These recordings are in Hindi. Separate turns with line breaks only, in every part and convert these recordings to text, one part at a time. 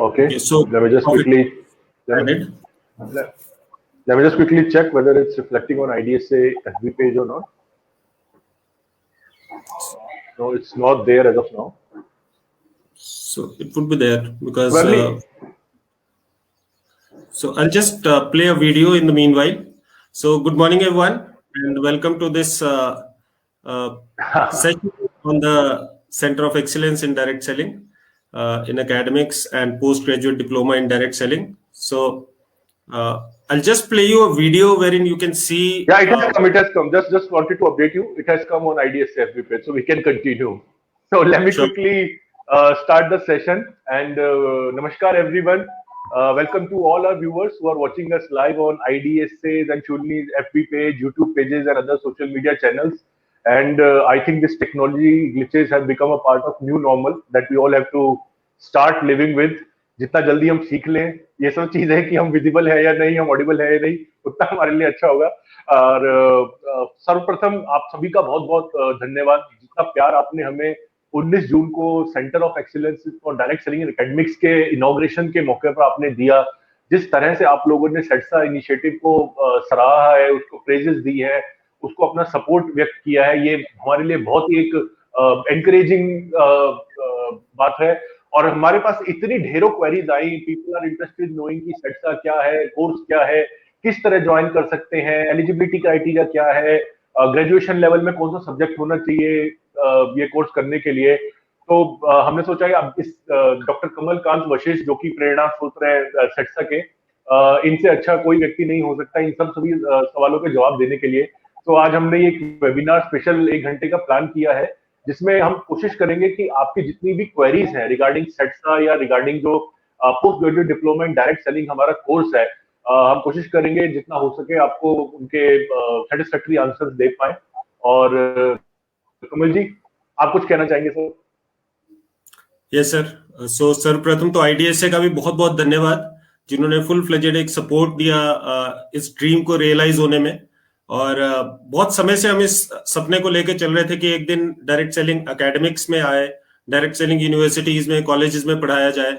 Okay.
So
let me just quickly let
added.
me just quickly check whether it's reflecting on IDSA FB page or not. No, it's not there as of now.
So it would be there because.
Probably.
So I'll just play a video in the meanwhile. So good morning, everyone, and welcome to this session on the Center of Excellence in Direct Selling in academics and postgraduate diploma in direct selling. So I'll just play you a video wherein you can see.
Yeah, it has come. It has come. Just wanted to update you. It has come on IDSA FB page, so we can continue. So let me quickly start the session. And namaskar, everyone. Welcome to all our viewers who are watching us live on IDSA's and Shulni's FB page, YouTube pages, and other social media channels. And I think this technology glitches have become a part of new normal that we all have to start living with. जितना जल्दी हम सीख लें ये सब चीज है कि हम विजिबल है या नहीं, हम ऑडिबल है या नहीं, उतना हमारे लिए अच्छा होगा। और सर्वप्रथम आप सभी का बहुत बहुत धन्यवाद, जितना प्यार आपने हमें 19 जून को centre of excellence for direct selling academics के इनॉग्रेशन के मौके पर आपने दिया, जिस तरह से आप लोगों ने सेट्सा इनिशिएटिव को सराहा है, उसको प्रेजेस दी है, उसको अपना सपोर्ट व्यक्त किया है, ये हमारे लिए बहुत ही एक एनकरेजिंग बात है। और हमारे पास इतनी ढेरों क्वेरीज आई, पीपल आर इंटरेस्टेड नोइंग कि सेट्सा क्या है, कोर्स क्या है, किस तरह ज्वाइन कर सकते हैं, एलिजिबिलिटी क्राइटेरिया क्या है, ग्रेजुएशन लेवल में कौन सा सब्जेक्ट होना चाहिए ये कोर्स करने के लिए। तो हमने सोचा कि अब इस डॉक्टर कमलकांत वशिष्ठ जो कि प्रेरणा स्रोत है सेट्सा के, इनसे अच्छा कोई व्यक्ति नहीं हो सकता इन सभी सवालों के जवाब देने के लिए। तो आज हमने एक वेबिनार स्पेशल 1 घंटे का प्लान किया है, जिसमें हम कोशिश करेंगे कि आपकी जितनी भी क्वेरीज हैं रिगार्डिंग सेट्सा या रिगार्डिंग जो post graduate diploma in direct selling हमारा कोर्स है, हम कोशिश करेंगे जितना हो सके आपको उनके सेटिस्फैक्टरी आंसर्स दे पाए। और कमल जी, आप कुछ कहना चाहेंगे सर?
Yes sir. सो सर्वप्रथम तो आईडीएसए का भी बहुत बहुत धन्यवाद, जिन्होंने फुल फ्लेजेड एक सपोर्ट दिया इस ड्रीम को रियलाइज होने में। और बहुत समय से हम इस सपने को लेकर चल रहे थे कि एक दिन डायरेक्ट सेलिंग एकेडमिक्स में आए, डायरेक्ट सेलिंग यूनिवर्सिटीज में, कॉलेजेस में पढ़ाया जाए।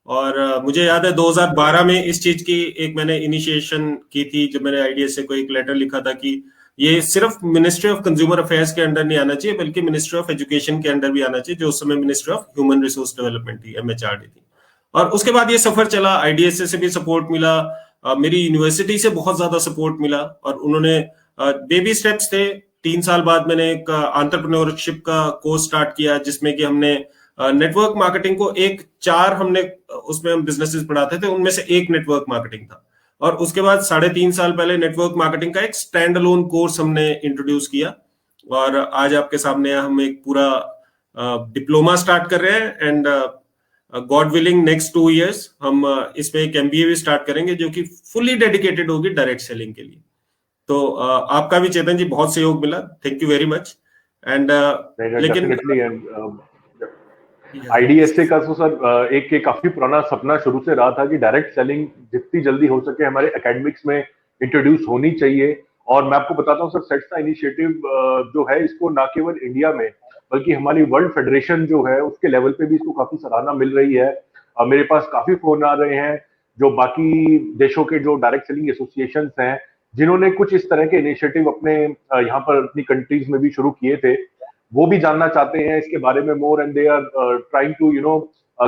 और मुझे याद है 2012 में इस चीज की एक मैंने इनिशिएशन की थी, जब मैंने आईडीएसए को एक लेटर लिखा था कि ये सिर्फ मिनिस्ट्री ऑफ कंज्यूमर अफेयर्स के अंडर नहीं आना चाहिए, बल्कि मिनिस्ट्री ऑफ एजुकेशन के अंडर भी आना चाहिए, जो उस समय ministry of human resource development थी, MHRD थी। और उसके बाद ये सफर चला, आईडीएसए से भी सपोर्ट मिला, मेरी यूनिवर्सिटी से बहुत ज्यादा सपोर्ट मिला, और उन्होंने बेबी स्टेप्स थे। 3 साल बाद मैंने एक एंटरप्रेन्योरशिप का कोर्स स्टार्ट किया, जिसमें कि हमने नेटवर्क मार्केटिंग को 4 हमने उसमें हम बिजनेसेस पढ़ाते थे, उनमें से एक नेटवर्क मार्केटिंग था। और उसके बाद 3.5 साल पहले नेटवर्क मार्केटिंग का एक स्टैंड अलोन कोर्स हमने इंट्रोड्यूस किया, और आज आपके सामने हम एक पूरा डिप्लोमा स्टार्ट कर रहे हैं। And God willing next 2 years हम इसमें एक MBA भी स्टार्ट करेंगे, जो कि फुली डेडिकेटेड होगी डायरेक्ट सेलिंग के लिए। तो आपका भी चेतन जी बहुत सहयोग मिला, thank you very much. And लेकिन
आईडीएसए का तो सर एक काफी पुराना सपना शुरू से रहा था कि डायरेक्ट सेलिंग जितनी जल्दी हो सके हमारे एकेडमिक्स में इंट्रोड्यूस होनी चाहिए। और मैं आपको बताता हूँ सर, सेट्सा इनिशिएटिव जो है, इसको ना केवल इंडिया में बल्कि हमारी वर्ल्ड फेडरेशन जो है उसके लेवल पे भी इसको काफी सराहना मिल रही है। मेरे पास काफी फोन आ रहे हैं जो बाकी देशों के जो डायरेक्ट सेलिंग एसोसिएशंस हैं, जिन्होंने कुछ इस तरह के इनिशिएटिव अपने यहाँ पर अपनी कंट्रीज में भी शुरू किए थे, वो भी जानना चाहते हैं इसके बारे में more, and they are trying to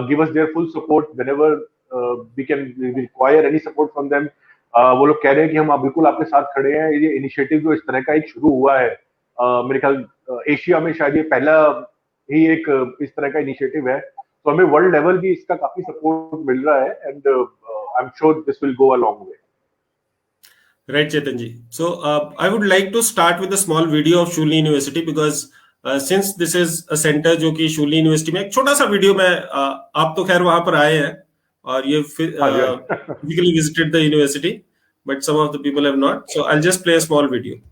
give us their full support whenever we can require any support from them. वो लोग कह रहे हैं कि हम बिल्कुल आपके साथ खड़े हैं। ये इनिशिएटिव जो इस तरह का एक शुरू हुआ है, मेरे ख्याल एशिया में शायद ये पहला ही एक इस तरह का इनिशिएटिव है, तो हमें वर्ल्ड लेवल भी इसका काफी सपोर्ट मिल रहा है, and I am sure this will go a long way.
Right, Chetan ji. So I would like to start with a small video of Shulni University, because since this is a center जो कि Shulni University में, एक छोटा सा वीडियो में, आप तो खैर वहां पर आए हैं और ये physically visited the university, but some of the people have not. So I'll just play a small video.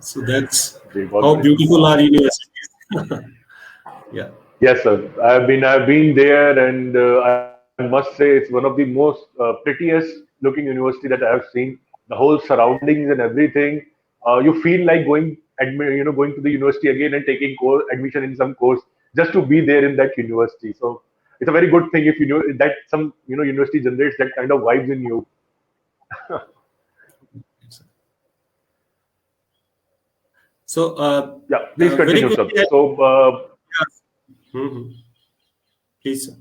So that's
जी, बहुत
how
बढ़िया।
beautiful our university is. Yeah.
Yes, sir. I've been there, and I must say it's one of the most prettiest looking university that I have seen. The whole surroundings and everything. You feel like going to the university again and taking admission in some course just to be there in that university. So it's a very good thing if you know that some university generates that kind of vibes in you.
So
Yeah, please
very
continue, sir.
quickly.
So
Please, sir.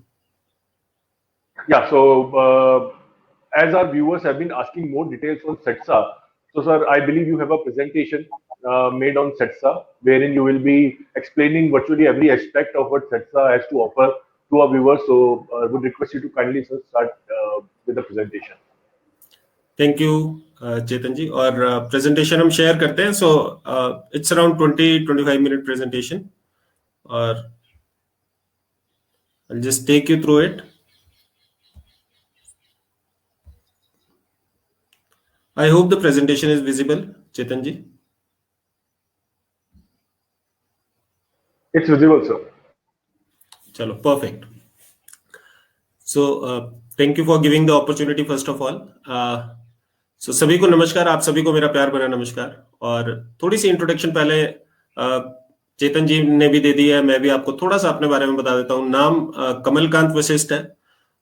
yeah, so as our viewers have been asking more details on SETSA, so sir, I believe you have a presentation made on SETSA, wherein you will be explaining virtually every aspect of what SETSA has to offer to our viewers. So I would request you to kindly, sir, start with the presentation.
Thank you Chetan ji. और प्रेजेंटेशन हम शेयर करते हैं। So it's around 20-25 minute presentation, और I'll just take you through it. I hope the presentation is visible, Chetan ji.
It's visible, sir.
Chalo, perfect. So thank you for giving the opportunity first of all. So सभी को नमस्कार, आप सभी को मेरा प्यार भरा नमस्कार। और थोड़ी सी इंट्रोडक्शन पहले चेतन जी ने भी दे दी है, मैं भी आपको थोड़ा सा अपने बारे में बता देता हूँ। नाम कमलकांत वशिष्ठ है,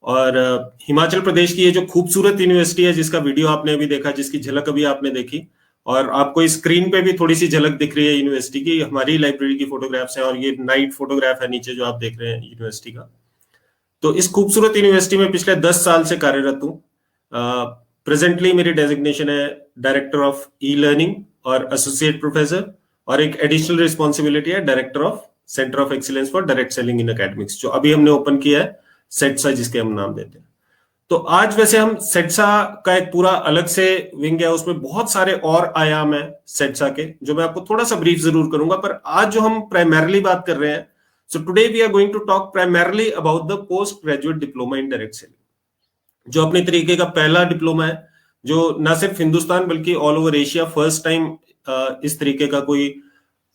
और हिमाचल प्रदेश की ये जो खूबसूरत यूनिवर्सिटी है जिसका वीडियो आपने अभी देखा, जिसकी झलक अभी आपने देखी, और आपको स्क्रीन पे भी थोड़ी सी झलक दिख रही है यूनिवर्सिटी की, हमारी लाइब्रेरी की फोटोग्राफ्स हैं, और ये नाइट फोटोग्राफ है नीचे जो आप देख रहे हैं यूनिवर्सिटी का। तो इस खूबसूरत यूनिवर्सिटी में पिछले 10 साल से कार्यरत हूँ। प्रेजेंटली मेरी डेजिग्नेशन है डायरेक्टर ऑफ ई लर्निंग और एसोसिएट प्रोफेसर, और एक एडिशनल रिस्पॉन्सिबिलिटी है director of centre of excellence for direct selling in academics, जो अभी हमने ओपन किया है, सेट्सा जिसके हम नाम देते हैं। तो आज वैसे हम सेट्सा का एक पूरा अलग से विंग है, उसमें बहुत सारे और आयाम है सेट्सा के, जो मैं आपको थोड़ा सा ब्रीफ जरूर करूंगा। पर आज जो हम प्राइमरली बात कर रहे हैं, so today we are going to talk primarily about the post graduate diploma in direct selling, जो अपने तरीके का पहला डिप्लोमा है, जो ना सिर्फ हिंदुस्तान बल्कि all over Asia first time इस तरीके का कोई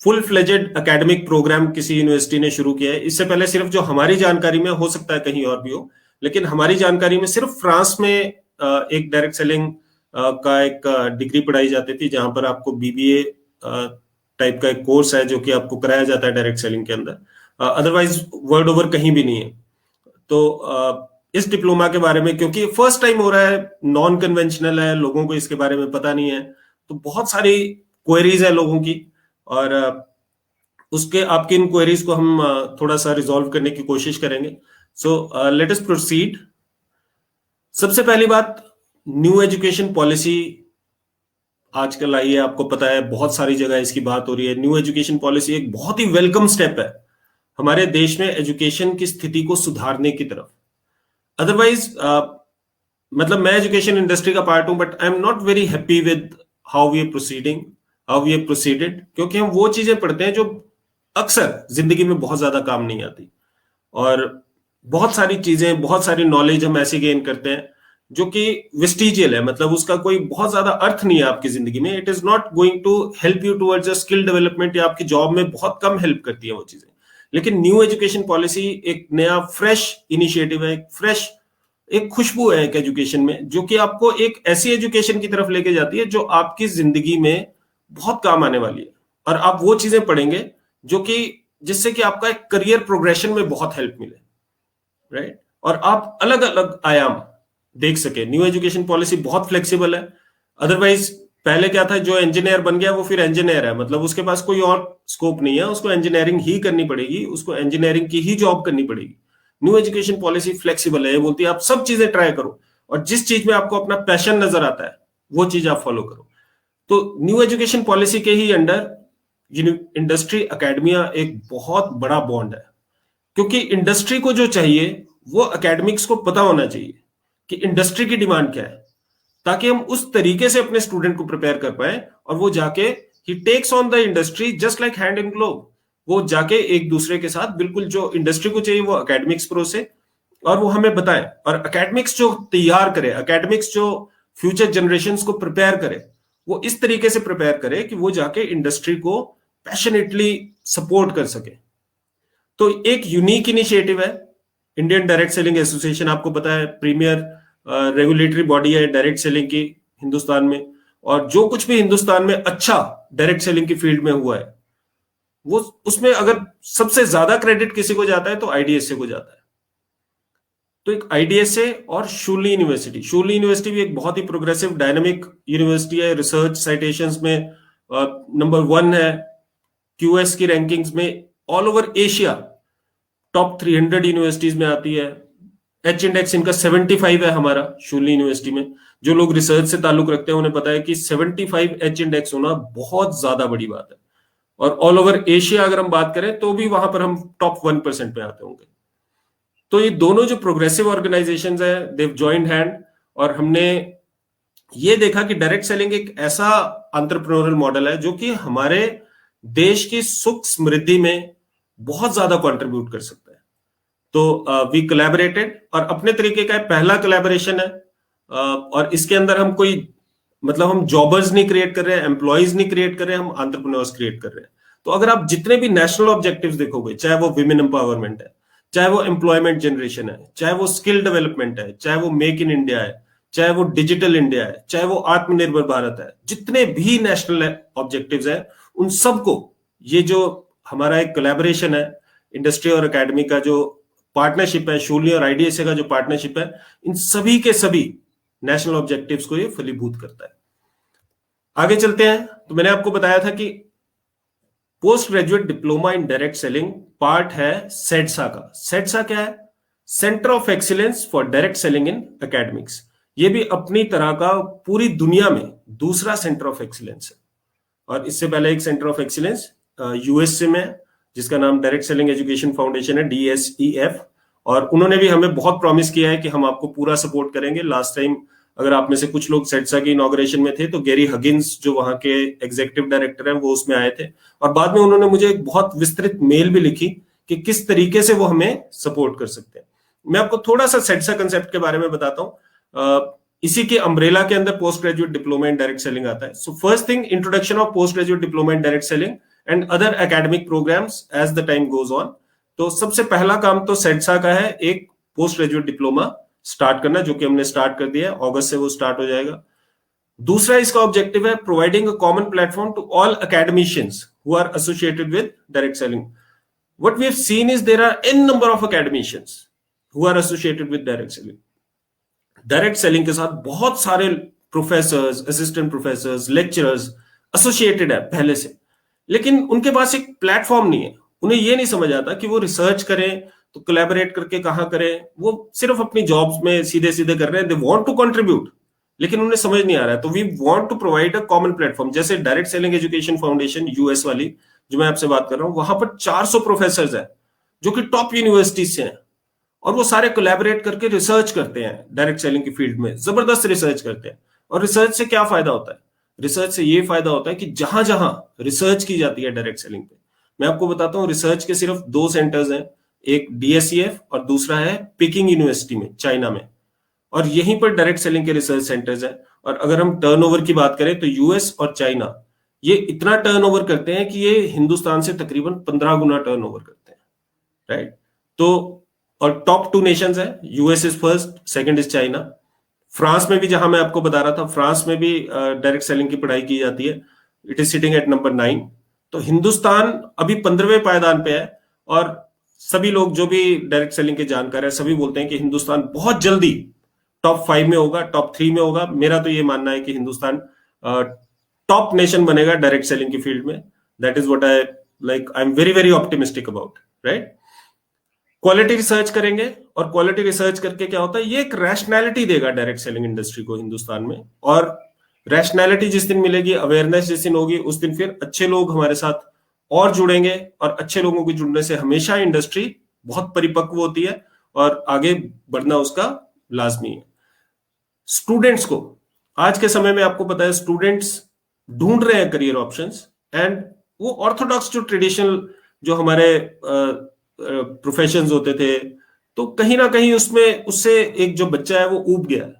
फुल फ्लेजेड एकेडमिक प्रोग्राम किसी यूनिवर्सिटी ने शुरू किया है। इससे पहले सिर्फ जो हमारी जानकारी में, हो सकता है कहीं और भी हो, लेकिन हमारी जानकारी में सिर्फ फ्रांस में एक डायरेक्ट सेलिंग का एक डिग्री पढ़ाई जाती थी, जहां पर आपको बीबीए टाइप का एक कोर्स है जो कि आपको कराया जाता है डायरेक्ट सेलिंग के अंदर। अदरवाइज वर्ल्ड ओवर कहीं भी नहीं है। तो इस डिप्लोमा के बारे में, क्योंकि फर्स्ट टाइम हो रहा है, नॉन कन्वेंशनल है, लोगों को इसके बारे में पता नहीं है, तो बहुत सारी क्वेरीज है लोगों की, और उसके आपकी इन क्वेरीज को हम थोड़ा सा रिजॉल्व करने की कोशिश करेंगे। So let us proceed. सबसे पहली बात, न्यू एजुकेशन पॉलिसी आजकल आई है, आपको पता है बहुत सारी जगह इसकी बात हो रही है। न्यू एजुकेशन पॉलिसी एक बहुत ही वेलकम स्टेप है हमारे देश में एजुकेशन की स्थिति को सुधारने की तरफ। अदरवाइज मतलब मैं एजुकेशन इंडस्ट्री का पार्ट हूं, but I am not very happy with how we are proceeded, क्योंकि हम वो चीजें पढ़ते हैं जो अक्सर जिंदगी में बहुत ज्यादा काम नहीं आती, और बहुत सारी चीजें, बहुत सारी नॉलेज हम ऐसे गेन करते हैं जो कि वेस्टिजियल है, मतलब उसका कोई बहुत ज्यादा अर्थ नहीं है आपकी जिंदगी में। It is not going to help you towards a skill development, या आपकी जॉब में बहुत कम हेल्प करती है वो चीजें। लेकिन न्यू एजुकेशन पॉलिसी एक नया फ्रेश इनिशिएटिव है, एक खुशबू है एक एजुकेशन में, जो कि आपको एक ऐसी एजुकेशन की तरफ लेके जाती है जो आपकी जिंदगी में बहुत काम आने वाली है, और आप वो चीजें पढ़ेंगे जो कि जिससे कि आपका एक करियर प्रोग्रेशन में बहुत हेल्प मिले, राइट? और आप अलग अलग आयाम देख सके। न्यू एजुकेशन पॉलिसी बहुत फ्लेक्सिबल है। अदरवाइज पहले क्या था, जो इंजीनियर बन गया वो फिर इंजीनियर है, मतलब उसके पास कोई और स्कोप नहीं है, उसको इंजीनियरिंग ही करनी पड़ेगी, उसको इंजीनियरिंग की ही जॉब करनी पड़ेगी। न्यू एजुकेशन पॉलिसी फ्लेक्सिबल है, ये बोलती है आप सब चीजें ट्राई करो, और जिस चीज में आपको अपना पैशन नजर आता है वो चीज आप फॉलो करो। तो न्यू एजुकेशन पॉलिसी के ही अंडर इंडस्ट्री एकेडमिया एक बहुत बड़ा बॉन्ड है, क्योंकि इंडस्ट्री को जो चाहिए वो एकेडमिक्स को पता होना चाहिए कि इंडस्ट्री की डिमांड क्या है, ताकि हम उस तरीके से अपने स्टूडेंट को प्रिपेयर कर पाए, और वो जाके ही takes on the industry just like hand in glove. वो जाके एक दूसरे के साथ बिल्कुल जो इंडस्ट्री को चाहिए वो एकेडमिक्स परोसे, और वो हमें बताए, और एकेडमिक्स जो तैयार करे, एकेडमिक्स जो फ्यूचर जनरेशंस को प्रिपेयर करे, वो इस तरीके से प्रिपेयर करे कि वो जाके इंडस्ट्री को पैशनेटली सपोर्ट कर सके। तो एक यूनिक इनिशिएटिव है इंडियन डायरेक्ट सेलिंग एसोसिएशन, आपको पता है प्रीमियर रेगुलेटरी बॉडी है डायरेक्ट सेलिंग की हिंदुस्तान में, और जो कुछ भी हिंदुस्तान में अच्छा डायरेक्ट सेलिंग की फील्ड में हुआ है वो उसमें अगर सबसे ज्यादा क्रेडिट किसी को जाता है तो आईडीएसए को जाता है। तो एक आईडीएसए और शूली यूनिवर्सिटी भी एक बहुत ही प्रोग्रेसिव डायनामिक यूनिवर्सिटी है, रिसर्च साइटेशंस में नंबर 1 है, क्यूएस की रैंकिंग्स में all over Asia top 300 universities में आती है। एच इंडेक्स इनका 75 है हमारा शूली यूनिवर्सिटी में। जो लोग रिसर्च से ताल्लुक रखते हैं उन्हें पता है कि 75 एच इंडेक्स होना बहुत ज्यादा बड़ी बात है, और ऑल ओवर एशिया अगर हम बात करें तो भी वहां पर हम टॉप 1% पे आते होंगे। तो ये दोनों जो प्रोग्रेसिव ऑर्गेनाइजेशंस है देव जॉइंड हैंड, और हमने ये देखा कि डायरेक्ट सेलिंग एक ऐसा एंटरप्रेन्योरल मॉडल है जो कि हमारे देश की सुख समृद्धि में बहुत ज्यादा कंट्रीब्यूट कर सकता है। तो वी कोलैबोरेटेड, और अपने तरीके का पहला कोलैबोरेशन है, और इसके अंदर हम कोई मतलब हम जॉबर्स नहीं क्रिएट कर रहे हैं, एम्प्लॉइज नहीं क्रिएट कर रहे हैं, हम एंटरप्रेन्योर्स क्रिएट कर रहे हैं। तो अगर आप जितने भी नेशनल ऑब्जेक्टिव्स देखोगे, चाहे वो विमेन एम्पावरमेंट है, चाहे वो एम्प्लॉयमेंट जनरेशन है, चाहे वो स्किल डेवलपमेंट है, चाहे वो मेक इन इंडिया है, चाहे वो डिजिटल इंडिया है, चाहे वो आत्मनिर्भर भारत है, जितने भी नेशनल ऑब्जेक्टिव्स हैं उन सबको ये जो हमारा एक कोलैबोरेशन है, इंडस्ट्री और एकेडमी का जो पार्टनरशिप है, शूली और आईडीएसए का जो पार्टनरशिप है, इन सभी के सभी नेशनल ऑब्जेक्टिव्स को ये फलीभूत करता है। आगे चलते हैं। तो मैंने आपको बताया था कि post graduate diploma in direct selling part है सेडसा का। सेडसा क्या है? Centre of excellence for direct selling in academics. ये भी अपनी तरह का पूरी दुनिया में दूसरा सेंटर ऑफ एक्सीलेंस है, और इससे पहले एक सेंटर ऑफ एक्सीलेंस यूएसए में जिसका नाम डायरेक्ट सेलिंग एजुकेशन फाउंडेशन है, DSEF, और उन्होंने भी हमें बहुत प्रॉमिस किया है कि हम आपको पूरा सपोर्ट करेंगे। लास्ट टाइम अगर आप में से कुछ लोग सेडसा की इनॉग्रेशन में थे तो गैरी हगिन्स जो वहां के एग्जीक्यूटिव डायरेक्टर हैं वो उसमें आए थे, और बाद में उन्होंने मुझे एक बहुत विस्तृत मेल भी लिखी कि किस तरीके से वो हमें सपोर्ट कर सकते हैं। मैं आपको थोड़ा सा सेडसा कंसेप्ट के बारे में बताता हूँ। इसी के अम्ब्रेला के अंदर post graduate diploma in direct selling आता है। So first thing, introduction of post graduate diploma in direct selling and other academic programmes as the time goes on. तो सबसे पहला काम तो सेडसा का है एक पोस्ट ग्रेजुएट डिप्लोमा स्टार्ट करना, जो कि हमने स्टार्ट कर दिया है, अगस्त से वो स्टार्ट हो जाएगा। दूसरा इसका ऑब्जेक्टिव है providing a common platform to all academicians who are associated with direct selling. What we have seen is there are an number of academicians who are associated with direct selling. Direct selling के साथ बहुत सारे professors, assistant professors, lecturers associated है पहले से, लेकिन उनके पास एक प्लेटफॉर्म नहीं है। उन्हें ये नहीं समझ आता कि वो रिसर्च करें तो कोलैबोरेट करके कहां करें, वो सिर्फ अपनी जॉब्स में सीधे सीधे कर रहे हैं। दे वांट टू कंट्रीब्यूट, लेकिन उन्हें समझ नहीं आ रहा है। तो we want to provide a common platform, जैसे direct selling education foundation US वाली जो मैं आपसे बात कर रहा हूं, वहां पर 400 प्रोफेसर्स हैं जो कि टॉप यूनिवर्सिटीज से हैं, और वो सारे कोलैबोरेट करके रिसर्च करते हैं डायरेक्ट सेलिंग की फील्ड में, जबरदस्त रिसर्च करते हैं। और रिसर्च से क्या फायदा होता है? रिसर्च से ये फायदा होता है कि जहां जहां रिसर्च की जाती है डायरेक्ट सेलिंग पे, मैं आपको बताता हूं रिसर्च के सिर्फ 2 सेंटर्स हैं, एक DSEF और दूसरा है पिकिंग यूनिवर्सिटी में चाइना में, और यहीं पर डायरेक्ट सेलिंग के रिसर्च सेंटर्स हैं। और अगर हम टर्नओवर की बात करें तो यूएस और चाइना ये इतना टर्नओवर करते हैं कि ये हिंदुस्तान से तकरीबन 15 गुना टर्नओवर करते हैं, राइट? तो और टॉप 2 नेशंस है, US is first, second is China. France में भी, जहां मैं आपको बता रहा था, फ्रांस में भी डायरेक्ट सेलिंग की पढ़ाई की जाती है, it is sitting at number 9। तो हिंदुस्तान अभी 15वें पायदान पे है, और सभी लोग जो भी डायरेक्ट सेलिंग के जानकार है सभी बोलते हैं कि हिंदुस्तान बहुत जल्दी टॉप 5 में होगा, टॉप 3 में होगा। मेरा तो ये मानना है कि हिंदुस्तान टॉप नेशन बनेगा डायरेक्ट सेलिंग की फील्ड में। That is what I like, I am very very optimistic about, right? Quality research करेंगे, और क्वालिटी रिसर्च करके क्या होता है, ये एक रैशनैलिटी देगा डायरेक्ट सेलिंग इंडस्ट्री को हिंदुस्तान में। और रैशनैलिटी जिस दिन मिलेगी, अवेयरनेस जिस दिन होगी, उस दिन फिर अच्छे लोग हमारे साथ और जुड़ेंगे, और अच्छे लोगों के जुड़ने से हमेशा इंडस्ट्री बहुत परिपक्व होती है और आगे बढ़ना उसका लाजमी है। स्टूडेंट्स को आज के समय में, आपको पता है, स्टूडेंट्स ढूंढ रहे हैं करियर ऑप्शंस, एंड वो ऑर्थोडॉक्स जो ट्रेडिशनल जो हमारे प्रोफेशंस होते थे, तो कहीं ना कहीं उसमें उससे एक जो बच्चा है वो ऊब गया है,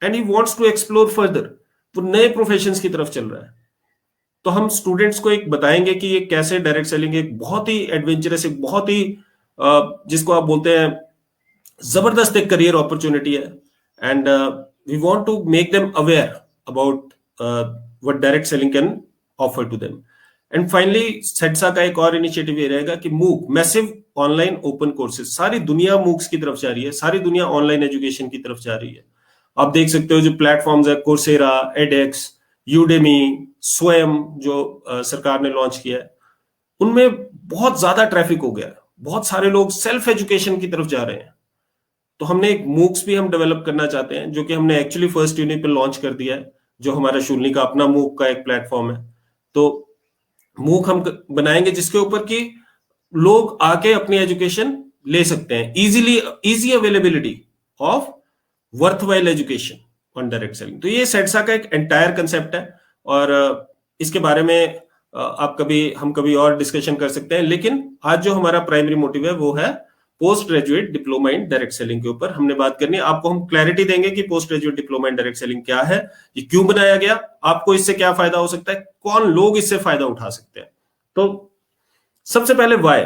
and he wants to explore further. वो नए प्रोफेशंस की तरफ चल रहा है। तो हम स्टूडेंट्स को एक बताएंगे कि ये कैसे डायरेक्ट सेलिंग एक बहुत ही एडवेंचरस, एक बहुत ही जिसको आप बोलते हैं जबरदस्त एक करियर अपॉर्चुनिटी है। And we want to make them aware about what direct selling can offer to them. And finally सेट्सा का एक और इनिशिएटिव ये रहेगा कि मूक, मैसिव ऑनलाइन ओपन कोर्सेज। सारी दुनिया मूक्स की तरफ जा रही है, सारी दुनिया ऑनलाइन एजुकेशन की तरफ जा रही है। आप देख सकते हो जो प्लेटफॉर्म्स है, कोर्सेरा, एडेक्स, यूडेमी, स्वयं जो सरकार ने लॉन्च किया है, उनमें बहुत ज्यादा ट्रैफिक हो गया है। बहुत सारे लोग सेल्फ एजुकेशन की तरफ जा रहे हैं। तो हमने एक मूक्स भी हम डेवलप करना चाहते हैं, जो कि हमने एक्चुअली फर्स्ट यूनिट पे लॉन्च कर दिया है, जो हमारा शूलनी का अपना मूक का एक प्लेटफॉर्म है। तो मूक हम बनाएंगे जिसके ऊपर कि लोग आके अपनी एजुकेशन ले सकते हैं easily, easy availability of worthwhile education on direct selling. तो ये सेट्सा का एक एंटायर कंसेप्ट है, और इसके बारे में हम कभी और डिस्कशन कर सकते हैं। लेकिन आज जो हमारा प्राइमरी मोटिव है वो है post graduate diploma in direct selling के ऊपर हमने बात करनी है। आपको हम क्लैरिटी देंगे कि post graduate diploma in direct selling क्या है, ये क्यों बनाया गया, आपको इससे क्या फायदा हो सकता है, कौन लोग इससे फायदा उठा सकते हैं। तो सबसे पहले वाई,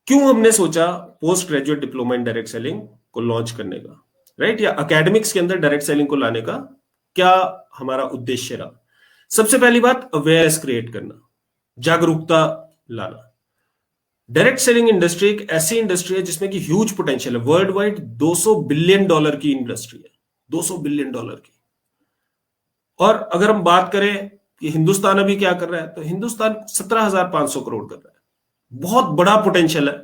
क्यों हमने सोचा post graduate diploma in direct selling को लॉन्च करने का, राइट, या एकेडमिक्स के अंदर डायरेक्ट सेलिंग को लाने का क्या हमारा उद्देश्य रहा। सबसे पहली बात, अवेयरनेस क्रिएट करना, जागरूकता लाना। डायरेक्ट सेलिंग इंडस्ट्री एक ऐसी इंडस्ट्री है जिसमें कि ह्यूज पोटेंशियल है। वर्ल्ड वाइड $200 बिलियन की इंडस्ट्री है, $200 बिलियन की। और अगर हम बात करें कि हिंदुस्तान अभी क्या कर रहा है, तो हिंदुस्तान 17,500 करोड़ कर रहा है। बहुत बड़ा पोटेंशियल है।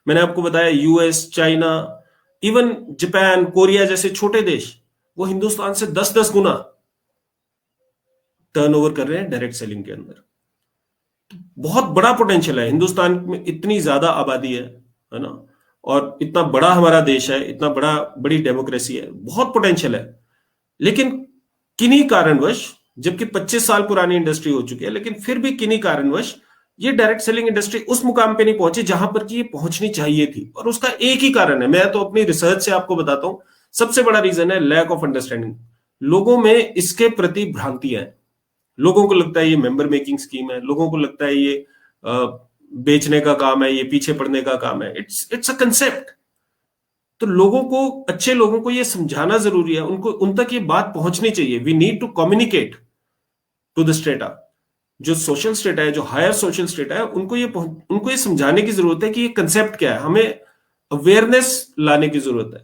मैंने आपको बताया US, China, even Japan, Korea जैसे छोटे देश, वो हिंदुस्तान से 10-10 गुना टर्नओवर कर रहे हैं डायरेक्ट सेलिंग के अंदर। बहुत बड़ा पोटेंशियल है। हिंदुस्तान में इतनी ज्यादा आबादी है ना, और इतना बड़ा हमारा देश है, इतना बड़ी डेमोक्रेसी है, बहुत पोटेंशियल है। लेकिन किन्हीं कारणवश, जबकि 25 साल पुरानी इंडस्ट्री हो चुकी है, लेकिन फिर भी किन्हीं कारणवश ये डायरेक्ट सेलिंग इंडस्ट्री उस मुकाम पे नहीं पहुंची जहां पर कि ये पहुंचनी चाहिए थी। और उसका एक ही कारण है, मैं तो अपनी रिसर्च से आपको बताता हूं, सबसे बड़ा रीजन है लैक ऑफ अंडरस्टैंडिंग। लोगों में इसके प्रति भ्रांतियां हैं। लोगों को लगता है ये मेंबर मेकिंग स्कीम है, लोगों को लगता है ये बेचने का काम है, ये पीछे पड़ने का काम है। It's a concept. तो लोगों को, अच्छे लोगों को ये समझाना जरूरी है, उनको उन तक ये बात पहुंचनी चाहिए। We need to communicate to the strata. जो सोशल स्टेटा है, जो हायर सोशल स्टेटा है, उनको ये समझाने की जरूरत है कि ये कंसेप्ट क्या है। हमें अवेयरनेस लाने की जरूरत है।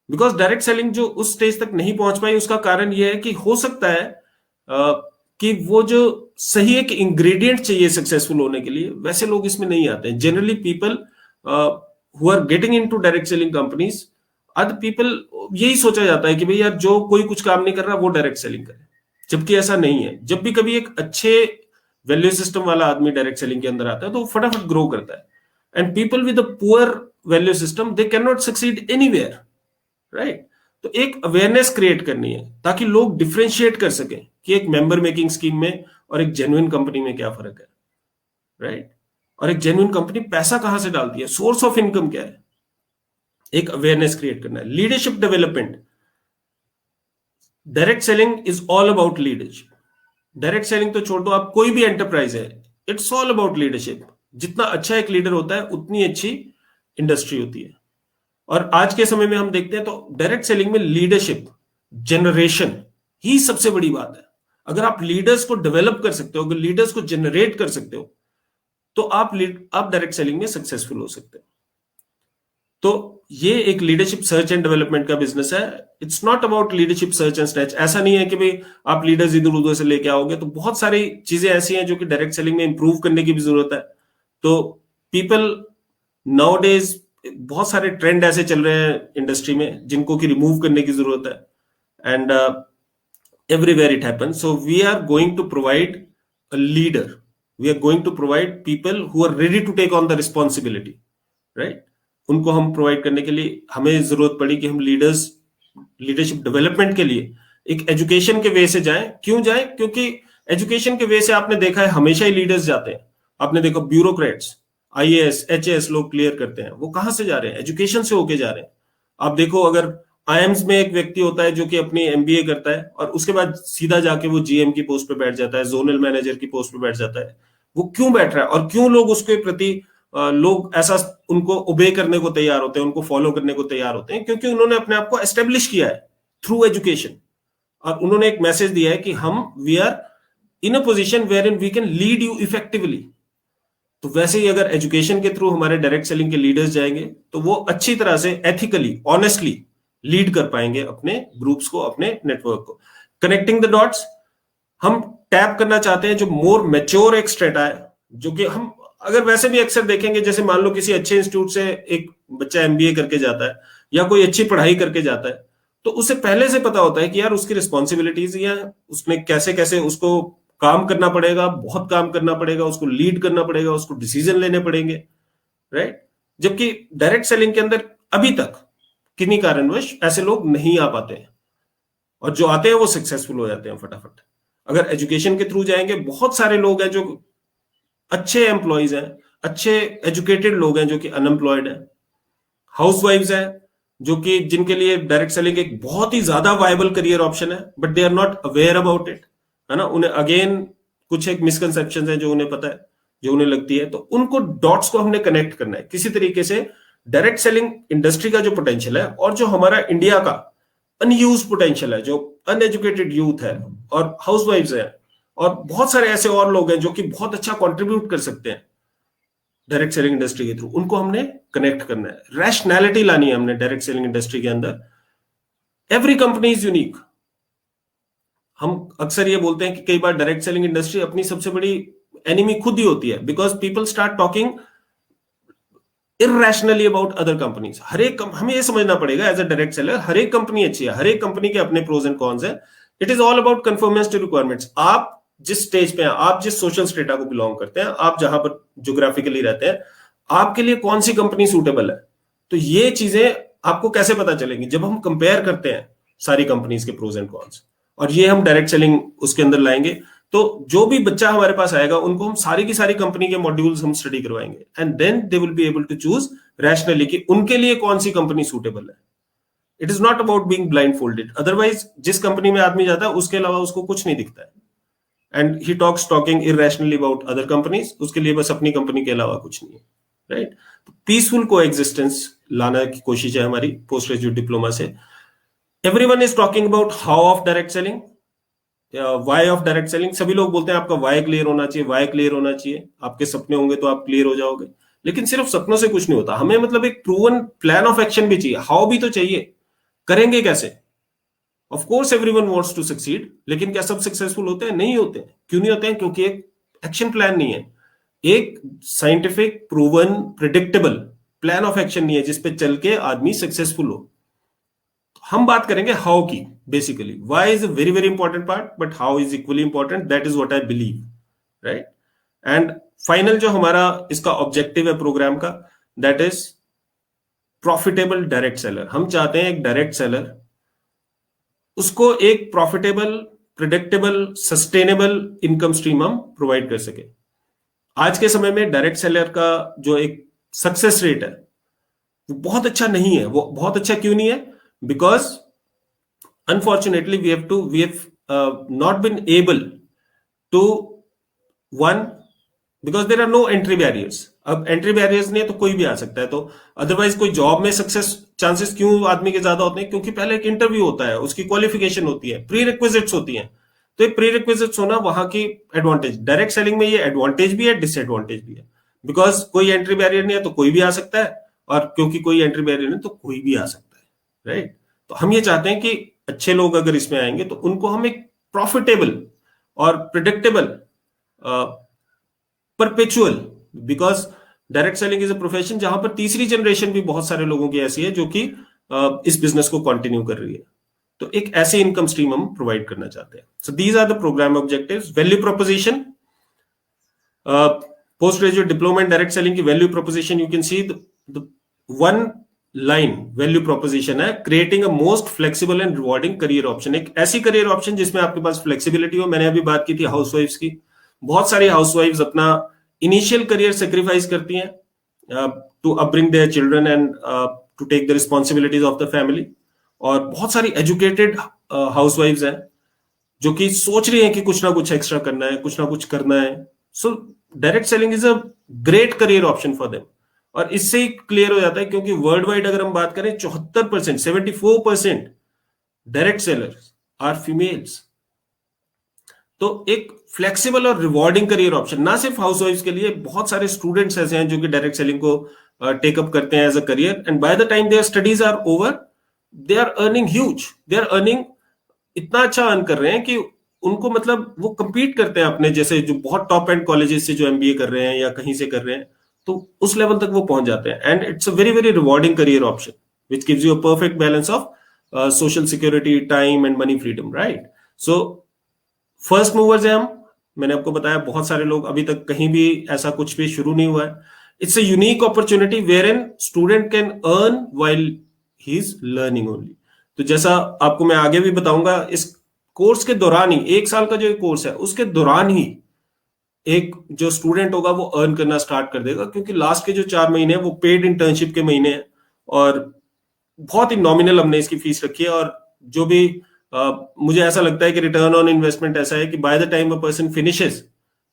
बिकॉज डायरेक्ट सेलिंग जो उस स्टेज तक नहीं पहुंच पाई, उसका कारण यह है कि हो सकता है कि वो जो सही एक इंग्रेडिएंट चाहिए सक्सेसफुल होने के लिए, वैसे लोग इसमें नहीं आते हैं। Generally people who are getting into direct selling companies are the people, यही सोचा जाता है कि भाई यार जो कोई कुछ काम नहीं कर रहा वो डायरेक्ट सेलिंग करे, जबकि ऐसा नहीं है। जब भी कभी एक अच्छे वैल्यू सिस्टम वाला आदमी डायरेक्ट सेलिंग के अंदर आता है तो वो फटाफट ग्रो करता है। And people with a poor value system, they can not succeed anywhere, right. तो एक अवेयरनेस क्रिएट करनी है ताकि लोग डिफरेंशिएट कर सकें कि एक मेंबर मेकिंग स्कीम में और एक जेन्युइन कंपनी में क्या फर्क है, राइट। और एक जेन्युइन कंपनी पैसा कहां से डालती है, सोर्स ऑफ इनकम क्या है, एक अवेयरनेस क्रिएट करना है। Leadership development, direct selling is all about leadership. Direct selling तो छोड़ दो, आप कोई भी एंटरप्राइज है, इट्स ऑल अबाउट लीडरशिप। जितना अच्छा एक लीडर होता है उतनी अच्छी इंडस्ट्री होती है। और आज के समय में हम देखते हैं तो डायरेक्ट सेलिंग में लीडरशिप जनरेशन ही सबसे बड़ी बात है। अगर आप लीडर्स को डेवलप कर सकते हो, अगर लीडर्स को जनरेट कर सकते हो, तो आप डायरेक्ट सेलिंग में सक्सेसफुल हो सकते हो। तो ये एक लीडरशिप सर्च एंड डेवलपमेंट का बिजनेस है। It's not about leadership search and snatch. ऐसा नहीं है कि भाई आप लीडर्स इधर उधर से लेके आओगे। तो बहुत सारी चीजें ऐसी हैं जो कि डायरेक्ट सेलिंग में इंप्रूव करने की भी जरूरत है। तो पीपल नाउ डेज, बहुत सारे ट्रेंड ऐसे चल रहे हैं इंडस्ट्री में जिनको कि रिमूव करने की जरूरत है। And everywhere it happens. So we are going to provide a leader. We are going to provide people who are ready to take on the responsibility, right? उनको हम प्रोवाइड करने के लिए हमें जरूरत पड़ी कि हम लीडरशिप डेवलपमेंट के लिए एक एजुकेशन के वे से जाएं। क्यों जाएं? क्योंकि एजुकेशन के वे से आपने देखा है हमेशा ही लीडर्स जाते हैं। आपने देखा ब्यूरोक्रेट्स, आईएएस, एचएएस लोग क्लियर करते हैं, वो कहां से जा रहे हैं? एजुकेशन से होके जा रहे हैं। आप देखो, अगर आईएम्स में एक व्यक्ति होता है जो कि अपनी एमबीए करता है और उसके बाद सीधा जाके वो जीएम की पोस्ट पे बैठ जाता है, जोनल मैनेजर की पोस्ट पे बैठ जाता है। वो क्यों बैठ रहा है और क्यों लोग उसके प्रति लोग ऐसा उनको ओबे करने को तैयार होते हैं, उनको फॉलो करने को तैयार होते हैं? क्योंकि उन्होंने अपने आप को एस्टेब्लिश किया है थ्रू एजुकेशन और उन्होंने एक मैसेज दिया है कि we are in a position where in we can lead you effectively. तो वैसे ही अगर एजुकेशन के थ्रू हमारे डायरेक्ट सेलिंग के लीडर्स जाएंगे तो वो अच्छी तरह से एथिकली ऑनेस्टली लीड कर पाएंगे अपने ग्रुप्स को, अपने नेटवर्क को। कनेक्टिंग द डॉट्स, हम टैप करना चाहते हैं जो मोर मैच्योर एक स्ट्रेटा है, जो कि हम अगर वैसे भी अक्सर देखेंगे, जैसे मान लो किसी अच्छे इंस्टीट्यूट से एक बच्चा एमबीए करके जाता है या कोई अच्छी पढ़ाई करके जाता है, तो उसे पहले से पता होता है कि यार उसकी रिस्पॉन्सिबिलिटीज या उसने कैसे कैसे उसको काम करना पड़ेगा, बहुत काम करना पड़ेगा, उसको लीड करना पड़ेगा, उसको डिसीजन लेने पड़ेंगे, राइट? जबकि डायरेक्ट सेलिंग के अंदर अभी तक किन्हीं कारणवश ऐसे लोग नहीं आ पाते हैं और जो आते हैं वो सक्सेसफुल हो जाते हैं फटाफट। अगर एजुकेशन के थ्रू जाएंगे, बहुत सारे लोग हैं जो अच्छे एम्प्लॉयज हैं, अच्छे एजुकेटेड लोग हैं जो कि अनएम्प्लॉयड हैं, हाउसवाइफ्स हैं जो कि जिनके लिए डायरेक्ट सेलिंग एक बहुत ही ज्यादा वायबल करियर ऑप्शन है, but they are not aware about it, है ना? उन्हें अगेन कुछ एक मिसकंसेप्शन है जो उन्हें पता है, जो उन्हें लगती है, तो उनको डॉट्स को हमने कनेक्ट करना है किसी तरीके से। डायरेक्ट सेलिंग इंडस्ट्री का जो पोटेंशियल है और जो हमारा इंडिया का अनयूज पोटेंशियल है, जो अनएजुकेटेड यूथ है और हाउसवाइफ्स है और बहुत सारे ऐसे और लोग हैं जो कि बहुत अच्छा कंट्रीब्यूट कर सकते हैं डायरेक्ट सेलिंग इंडस्ट्री के थ्रू, उनको हमने कनेक्ट करना है। रैशनैलिटी लानी है हमने डायरेक्ट सेलिंग इंडस्ट्री के अंदर। Every company is unique. हम अक्सर ये बोलते हैं कि कई बार डायरेक्ट सेलिंग इंडस्ट्री अपनी सबसे बड़ी एनिमी खुद ही होती है, because people start talking irrationally about other companies. हमें ये समझना पड़ेगा एज अ डायरेक्ट सेलर, हर एक कंपनी अच्छी है, हर एक कंपनी के अपने प्रोज एंड कॉन्स है। It is all about conformance to requirements. आप जिस स्टेज पे हैं, आप जिस सोशल स्टेटा को बिलोंग करते हैं, आप जहां पर ज्योग्राफिकली रहते हैं, आपके लिए कौन सी कंपनी सूटेबल है। तो ये चीजें आपको कैसे पता चलेंगी? जब हम कंपेयर करते हैं सारी कंपनीज के प्रोज एंड कॉन्स, और ये हम डायरेक्ट सेलिंग उसके अंदर लाएंगे। तो जो भी बच्चा हमारे पास आएगा उनको हम सारी की सारी कंपनी के मॉड्यूल्स हम स्टडी करवाएंगे and then they will be able to choose rationally कि उनके लिए कौन सी कंपनी सूटेबल है। It is not about being blind folded. Otherwise जिस कंपनी में आदमी जाता है उसके अलावा उसको कुछ नहीं दिखता है and he talking irrationally about other companies, उसके लिए बस अपनी कंपनी के अलावा कुछ नहीं है, राइट? तो पीसफुल कोएग्जिस्टेंस लाना की कोशिश है हमारी पोस्ट ग्रेजुएट डिप्लोमा से। Everyone is talking about how of direct selling, why of direct selling. सभी लोग बोलते हैं आपका वाई क्लियर होना चाहिए, वाई क्लियर होना चाहिए, आपके सपने होंगे तो आप क्लियर हो जाओगे। लेकिन सिर्फ सपनों से कुछ नहीं होता, हमें मतलब एक प्रूवन प्लान ऑफ एक्शन भी चाहिए, हाउ भी तो चाहिए। करेंगे कैसे? Of course everyone wants to succeed, लेकिन क्या सब सक्सेसफुल होते हैं? नहीं होते हैं। क्यों नहीं होते हैं? क्योंकि एक एक्शन प्लान नहीं है, एक scientific proven predictable plan of action नहीं है जिसपे चल के आदमी सक्सेसफुल हो। हम बात करेंगे हाउ की। Basically why is a very very important part, but how is equally important. That is what I believe, right? And final जो हमारा इसका ऑब्जेक्टिव है प्रोग्राम का, that is profitable direct seller. हम चाहते हैं एक डायरेक्ट सेलर उसको एक profitable, predictable, sustainable income stream हम प्रोवाइड कर सके। आज के समय में डायरेक्ट सेलर का जो एक सक्सेस रेट है वो बहुत अच्छा नहीं है। वो बहुत अच्छा क्यों नहीं है? Because unfortunately we have not been able to, one, because there are no entry barriers. अब एंट्री बैरियर्स नहीं है तो कोई भी आ सकता है। तो अदरवाइज कोई जॉब में सक्सेस चांसेस क्यों आदमी के ज्यादा होते हैं? क्योंकि पहले एक इंटरव्यू होता है, उसकी क्वालिफिकेशन होती है, प्री रिक्विजिट्स होती हैं। तो एक प्री रिक्विजिट्स होना वहां की एडवांटेज। डायरेक्ट सेलिंग में ये एडवांटेज भी है, डिसएडवांटेज भी है। बिकॉज कोई एंट्री बैरियर नहीं है तो कोई भी आ सकता है, और क्योंकि कोई एंट्री बैरियर नहीं तो कोई भी आ सकता है, राइट? तो हम ये चाहते हैं कि अच्छे लोग अगर इसमें आएंगे तो उनको हम एक प्रॉफिटेबल और predictable, perpetual, because direct selling is a profession जहां पर तीसरी जनरेशन भी बहुत सारे लोगों की ऐसी है जो कि इस बिजनेस को कंटिन्यू कर रही है। तो एक ऐसे इनकम स्ट्रीम हम प्रोवाइड करना चाहते हैं। So these are the programme objectives. Value proposition, post graduate diploma in direct selling की value proposition, you can see the one line value proposition है, creating a most flexible and rewarding career option. एक ऐसी करियर ऑप्शन जिसमें आपके पास फ्लेक्सिबिलिटी हो। मैंने अभी बात की थी हाउसवाइफ्स की। बहुत सारी हाउसवाइफ्स अपना इनिशियल करियर सेक्रीफाइस करती हैं to upbring their children and to take the responsibilities of the family. और बहुत सारी एजुकेटेड हाउसवाइफ्स हैं जो कि सोच रही हैं कि कुछ ना कुछ एक्स्ट्रा करना है, कुछ ना कुछ करना है. So direct selling is a great career option for them. और इससे ही क्लियर हो जाता है, क्योंकि वर्ल्ड वाइड अगर हम बात करें 74%, 74% डायरेक्ट सेलर्स आर फीमेल्स. तो एक फ्लेक्सिबल और रिवॉर्डिंग करियर ऑप्शन ना सिर्फ हाउसवाइफ्स के लिए, बहुत सारे स्टूडेंट्स ऐसे हैं जो कि डायरेक्ट सेलिंग को टेकअप करते हैं as a career, and by the time their studies are over they are earning huge. They are earning, इतना अच्छा अर्न कर रहे हैं कि उनको मतलब वो compete करते हैं अपने जैसे जो बहुत टॉप एंड कॉलेजेस से जो MBA कर रहे हैं या कहीं से कर रहे हैं, तो उस लेवल तक वो पहुंच जाते हैं. And it's a very very rewarding career option which gives you a perfect balance of social security, time and money freedom, right? So first movers हैं हम. मैंने आपको बताया बहुत सारे लोग, अभी तक कहीं भी ऐसा कुछ भी शुरू नहीं हुआ है. It's a unique opportunity where an student can earn while he is learning only. तो जैसा आपको मैं आगे भी बताऊंगा, इस कोर्स के दौरान ही, 1 साल का जो कोर्स है उसके दौरान ही एक जो स्टूडेंट होगा वो अर्न करना स्टार्ट कर देगा, क्योंकि लास्ट के जो 4 महीने हैं वो पेड इंटर्नशिप के महीने हैं और बहुत ही नॉमिनल हमने इसकी फीस रखी है. और जो भी मुझे ऐसा लगता है कि रिटर्न ऑन इन्वेस्टमेंट ऐसा है कि bye the time a person finishes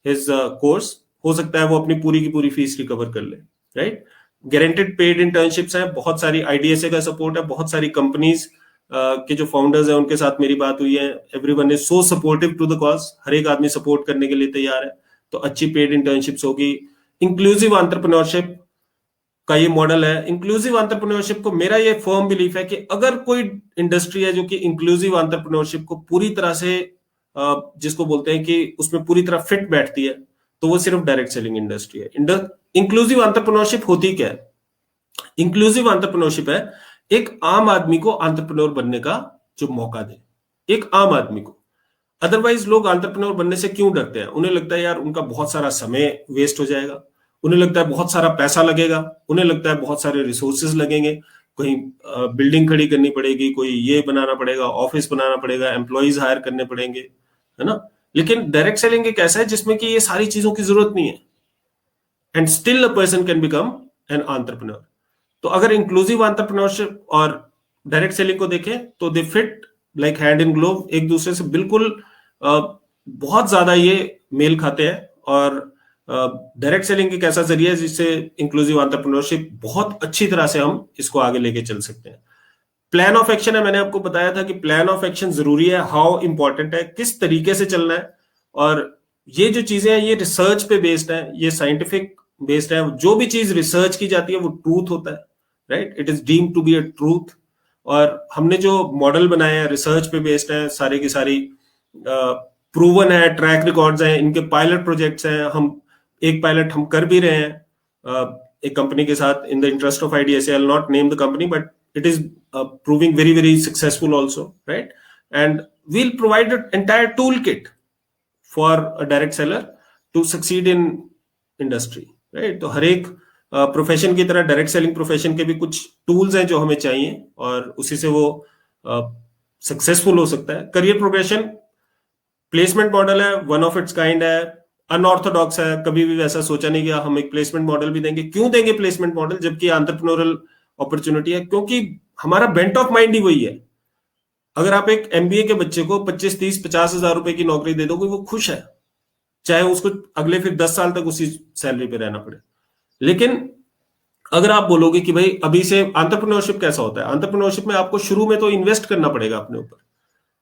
his course, हो सकता है वो अपनी पूरी की पूरी फीस रिकवर कर ले, राइट? गारंटेड पेड इंटर्नशिप्स हैं, बहुत सारी IDSA का सपोर्ट है, बहुत सारी कंपनीज के जो फाउंडर्स हैं उनके साथ मेरी बात हुई है. Everyone is so supportive to the cause, हर एक आदमी सपोर्ट करने के लिए तैयार है. तो अच्छी पेड इंटर्नशिप्स होगी. इंक्लूसिव एंटरप्रेन्योरशिप का ये मॉडल है. इंक्लूसिव एंटरप्रेन्योरशिप को, मेरा ये फर्म बिलीफ है कि अगर कोई इंडस्ट्री है जो कि इंक्लूसिव एंटरप्रेन्योरशिप को पूरी तरह से जिसको बोलते हैं कि उसमें पूरी तरह फिट बैठती है, तो वो सिर्फ डायरेक्ट सेलिंग इंडस्ट्री है. इंक्लूसिव एंटरप्रेन्योरशिप होती क्या है? इंक्लूसिव एंटरप्रेन्योरशिप है एक आम आदमी को एंटरप्रेन्योर बनने का जो मौका दे, एक आम आदमी को. अदरवाइज लोग एंटरप्रेन्योर बनने से क्यों डरते हैं? उन्हें लगता है यार उनका बहुत सारा समय वेस्ट हो जाएगा, उन्हें लगता है बहुत सारा पैसा लगेगा, उन्हें लगता है बहुत सारे रिसोर्सेज लगेंगे, कहीं बिल्डिंग खड़ी करनी पड़ेगी, कोई ये बनाना पड़ेगा, ऑफिस बनाना पड़ेगा, एम्प्लॉइज हायर करने पड़ेंगे, है ना? लेकिन डायरेक्ट सेलिंग एक ऐसा है जिसमें कि ये सारी चीजों की जरूरत नहीं है, and still a person can become an entrepreneur. तो अगर इंक्लूसिव एंटरप्रेन्योरशिप और डायरेक्ट सेलिंग को देखें तो they fit like hand in glove, एक दूसरे से बिल्कुल बहुत ज्यादा ये मेल खाते हैं. और डायरेक्ट सेलिंग एक ऐसा जरिया है जिससे इंक्लूसिव एंटरप्रेन्योरशिप बहुत अच्छी तरह से हम इसको आगे लेके चल सकते हैं. प्लान ऑफ एक्शन है, मैंने आपको बताया था कि प्लान ऑफ एक्शन जरूरी है, हाउ इंपॉर्टेंट है, किस तरीके से चलना है. और ये जो चीजें हैं ये रिसर्च पे बेस्ड है, ये साइंटिफिक बेस्ड है. जो भी चीज रिसर्च की जाती है वो ट्रूथ होता है, right? It is deemed to be a truth. और हमने जो मॉडल बनाए हैं रिसर्च पे बेस्ड है, सारे की सारी प्रूवन है, ट्रैक रिकॉर्ड्स हैं, इनके पायलट प्रोजेक्ट्स हैं. हम एक पायलट हम कर भी रहे हैं एक कंपनी के साथ, in the interest of IDSA, I will not name the company, but it is proving very very successful also, right? And we'll provide an entire toolkit for a direct seller to succeed in industry, right? तो हर एक प्रोफेशन की तरह डायरेक्ट सेलिंग प्रोफेशन के भी कुछ टूल्स हैं जो हमें चाहिए और उसी से वो सक्सेसफुल हो सकता है. करियर प्रोग्रेशन प्लेसमेंट मॉडल है, वन ऑफ इट्स काइंड है, अनऑर्थोडॉक्स है. कभी भी वैसा सोचा नहीं गया हम एक प्लेसमेंट मॉडल भी देंगे. क्यों देंगे प्लेसमेंट मॉडल जबकि एंटरप्रेन्योरल अपॉर्चुनिटी है? क्योंकि हमारा बेंट ऑफ माइंड ही वही है. अगर आप एक MBA के बच्चे को 25, 30, 50 हजार रुपए की नौकरी दे दोगे, वो खुश है, चाहे उसको अगले फिर 10 साल तक उसी सैलरी पे रहना पड़े. लेकिन अगर आप बोलोगे कि भाई अभी से एंटरप्रेन्योरशिप कैसा होता है, एंटरप्रेन्योरशिप में आपको शुरू में तो इन्वेस्ट करना पड़ेगा अपने ऊपर,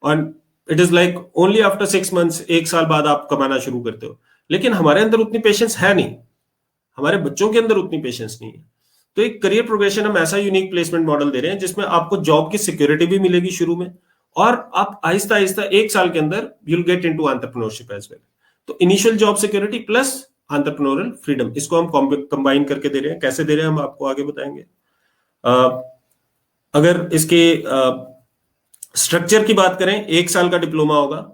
और it is like only after 6 months, 1 साल बाद आप कमाना शुरू करते हो. लेकिन हमारे अंदर उतनी पेशेंस है नहीं, हमारे बच्चों के अंदर उतनी पेशेंस नहीं है. तो एक करियर प्रोग्रेशन हम ऐसा यूनिक प्लेसमेंट मॉडल दे रहे हैं जिसमें आपको जॉब की सिक्योरिटी भी मिलेगी शुरू में, और आप आहिस्ता आहिस्ता 1 साल के अंदर you'll get into entrepreneurship as well. तो initial job security plus entrepreneurial freedom, इसको हम कंबाइन करके दे रहे हैं. कैसे दे रहे हैं हम आपको आगे बताएंगे. अगर इसके स्ट्रक्चर की बात करें, 1 साल का डिप्लोमा होगा,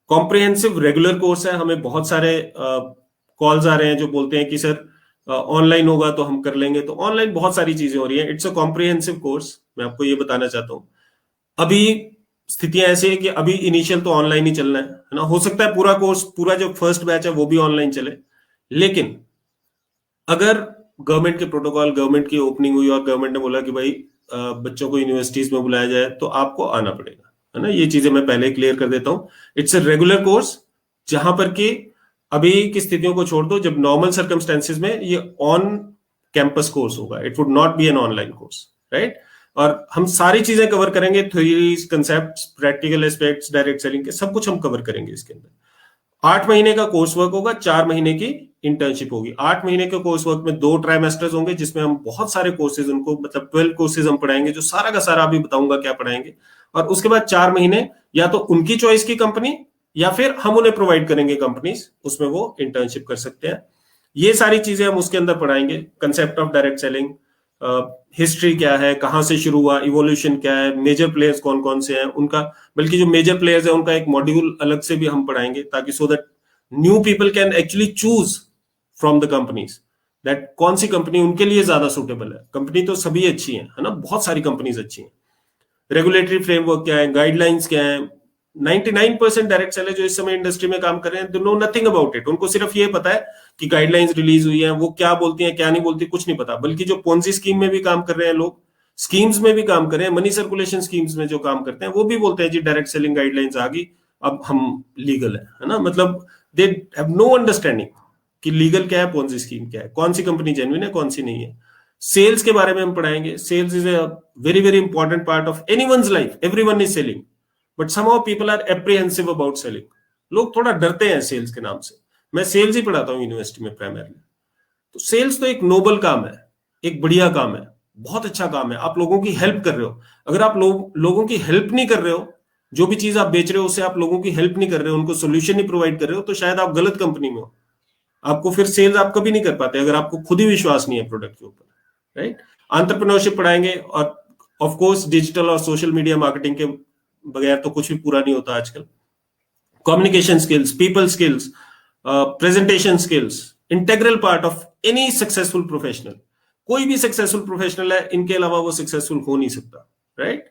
कॉम्प्रिहेंसिव रेगुलर कोर्स है. हमें बहुत सारे कॉल्स आ रहे हैं जो बोलते हैं कि सर ऑनलाइन होगा तो हम कर लेंगे. तो ऑनलाइन बहुत सारी चीजें हो रही हैं. इट्स अ कॉम्प्रिहेंसिव कोर्स, मैं आपको ये बताना चाहता हूं. अभी स्थितियां ऐसी है कि अभी इनिशियल तो ऑनलाइन ही चलना है ना. हो सकता है पूरा कोर्स, पूरा जो फर्स्ट बैच है वो भी ऑनलाइन चले, लेकिन अगर गवर्नमेंट के प्रोटोकॉल, गवर्नमेंट की ओपनिंग हुई और गवर्नमेंट ने बोला कि भाई बच्चों को यूनिवर्सिटीज में बुलाया जाए तो आपको आना पड़ेगा, है ना। ये चीजें मैं पहले क्लियर कर देता हूँ। इट्स अ रेगुलर कोर्स, जहां पर कि अभी की स्थितियों को छोड़ दो, जब नॉर्मल सर्कमस्टेंसेज में ये ऑन कैंपस कोर्स होगा, it would not be an online course, right. और हम सारी चीजें कवर करेंगे, theories, concepts, practical aspects, direct selling के सब कुछ हम कवर करेंगे इसके अंदर। 8 महीने का कोर्स वर्क होगा, 4 महीने की इंटर्नशिप होगी। 8 महीने के कोर्स वर्क में 2 ट्राइमेस्टर्स होंगे, जिसमें हम बहुत सारे कोर्सेज उनको, मतलब 12 कोर्सेज हम पढ़ाएंगे, जो सारा का सारा अभी बताऊंगा क्या पढ़ाएंगे। और उसके बाद 4 महीने या तो उनकी चॉइस की कंपनी या फिर हम उन्हें प्रोवाइड करेंगे कंपनीज, उसमें वो इंटर्नशिप कर सकते हैं। ये सारी चीजें हम उसके अंदर पढ़ाएंगे। Concept of direct selling, history क्या है, कहां से शुरू हुआ, इवोल्यूशन क्या है, मेजर प्लेयर्स कौन कौन से हैं उनका, बल्कि जो मेजर प्लेयर्स है उनका एक मॉड्यूल अलग से भी हम पढ़ाएंगे, ताकि so that new people can actually choose from the companies that कौन सी कंपनी उनके लिए ज्यादा सुटेबल है। कंपनी तो सभी अच्छी है ना, बहुत सारी कंपनीज अच्छी हैं। रेगुलेटरी फ्रेमवर्क क्या है, गाइडलाइंस क्या है। 99% डायरेक्ट सेलर जो इस समय इंडस्ट्री में काम कर रहे हैं, they know nothing about it. उनको सिर्फ ये पता है कि गाइडलाइंस रिलीज हुई है, वो क्या बोलती हैं क्या नहीं बोलती कुछ नहीं पता। बल्कि जो पोंजी स्कीम में भी काम कर रहे हैं लोग, स्कीम्स में भी काम कर रहे हैं, मनी सर्कुलेशन स्कीम्स में जो काम करते हैं, वो भी बोलते हैं जी डायरेक्ट सेलिंग गाइडलाइंस आ गई, अब हम लीगल है ना। मतलब दे हैव नो अंडरस्टैंडिंग कि लीगल क्या है, पोंजी स्कीम क्या है, कौन सी कंपनी जेन्युइन है, कौन सी नहीं है। सेल्स के बारे में हम पढ़ाएंगे। Sales is a very very important part of anyone's life. Everyone is selling, but somehow people are apprehensive about selling. लोग थोड़ा डरते हैं सेल्स के नाम से। मैं सेल्स ही पढ़ाता हूँ यूनिवर्सिटी में प्राइमरली। तो सेल्स तो एक नोबल काम है, एक बढ़िया काम है, बहुत अच्छा काम है। आप लोगों की हेल्प कर रहे हो। अगर आप लोगों की हेल्प नहीं कर रहे हो, जो भी चीज आप बेच रहे हो उससे आप लोगों की हेल्प नहीं कर रहे हो, उनको सोल्यूशन नहीं प्रोवाइड कर रहे हो, तो शायद आप गलत कंपनी में हो। आपको फिर सेल्स आप कभी नहीं कर पाते अगर आपको खुद ही विश्वास नहीं है प्रोडक्ट के ऊपर, राइट। एंटरप्रेन्योरशिप पढ़ाएंगे, और ऑफ कोर्स डिजिटल और सोशल मीडिया मार्केटिंग के बगैर तो कुछ भी पूरा नहीं होता आजकल। Communication skills, people skills, presentation skills, integral part of any successful professional. कोई भी सक्सेसफुल प्रोफेशनल है, इनके अलावा वो सक्सेसफुल हो नहीं सकता, राइट।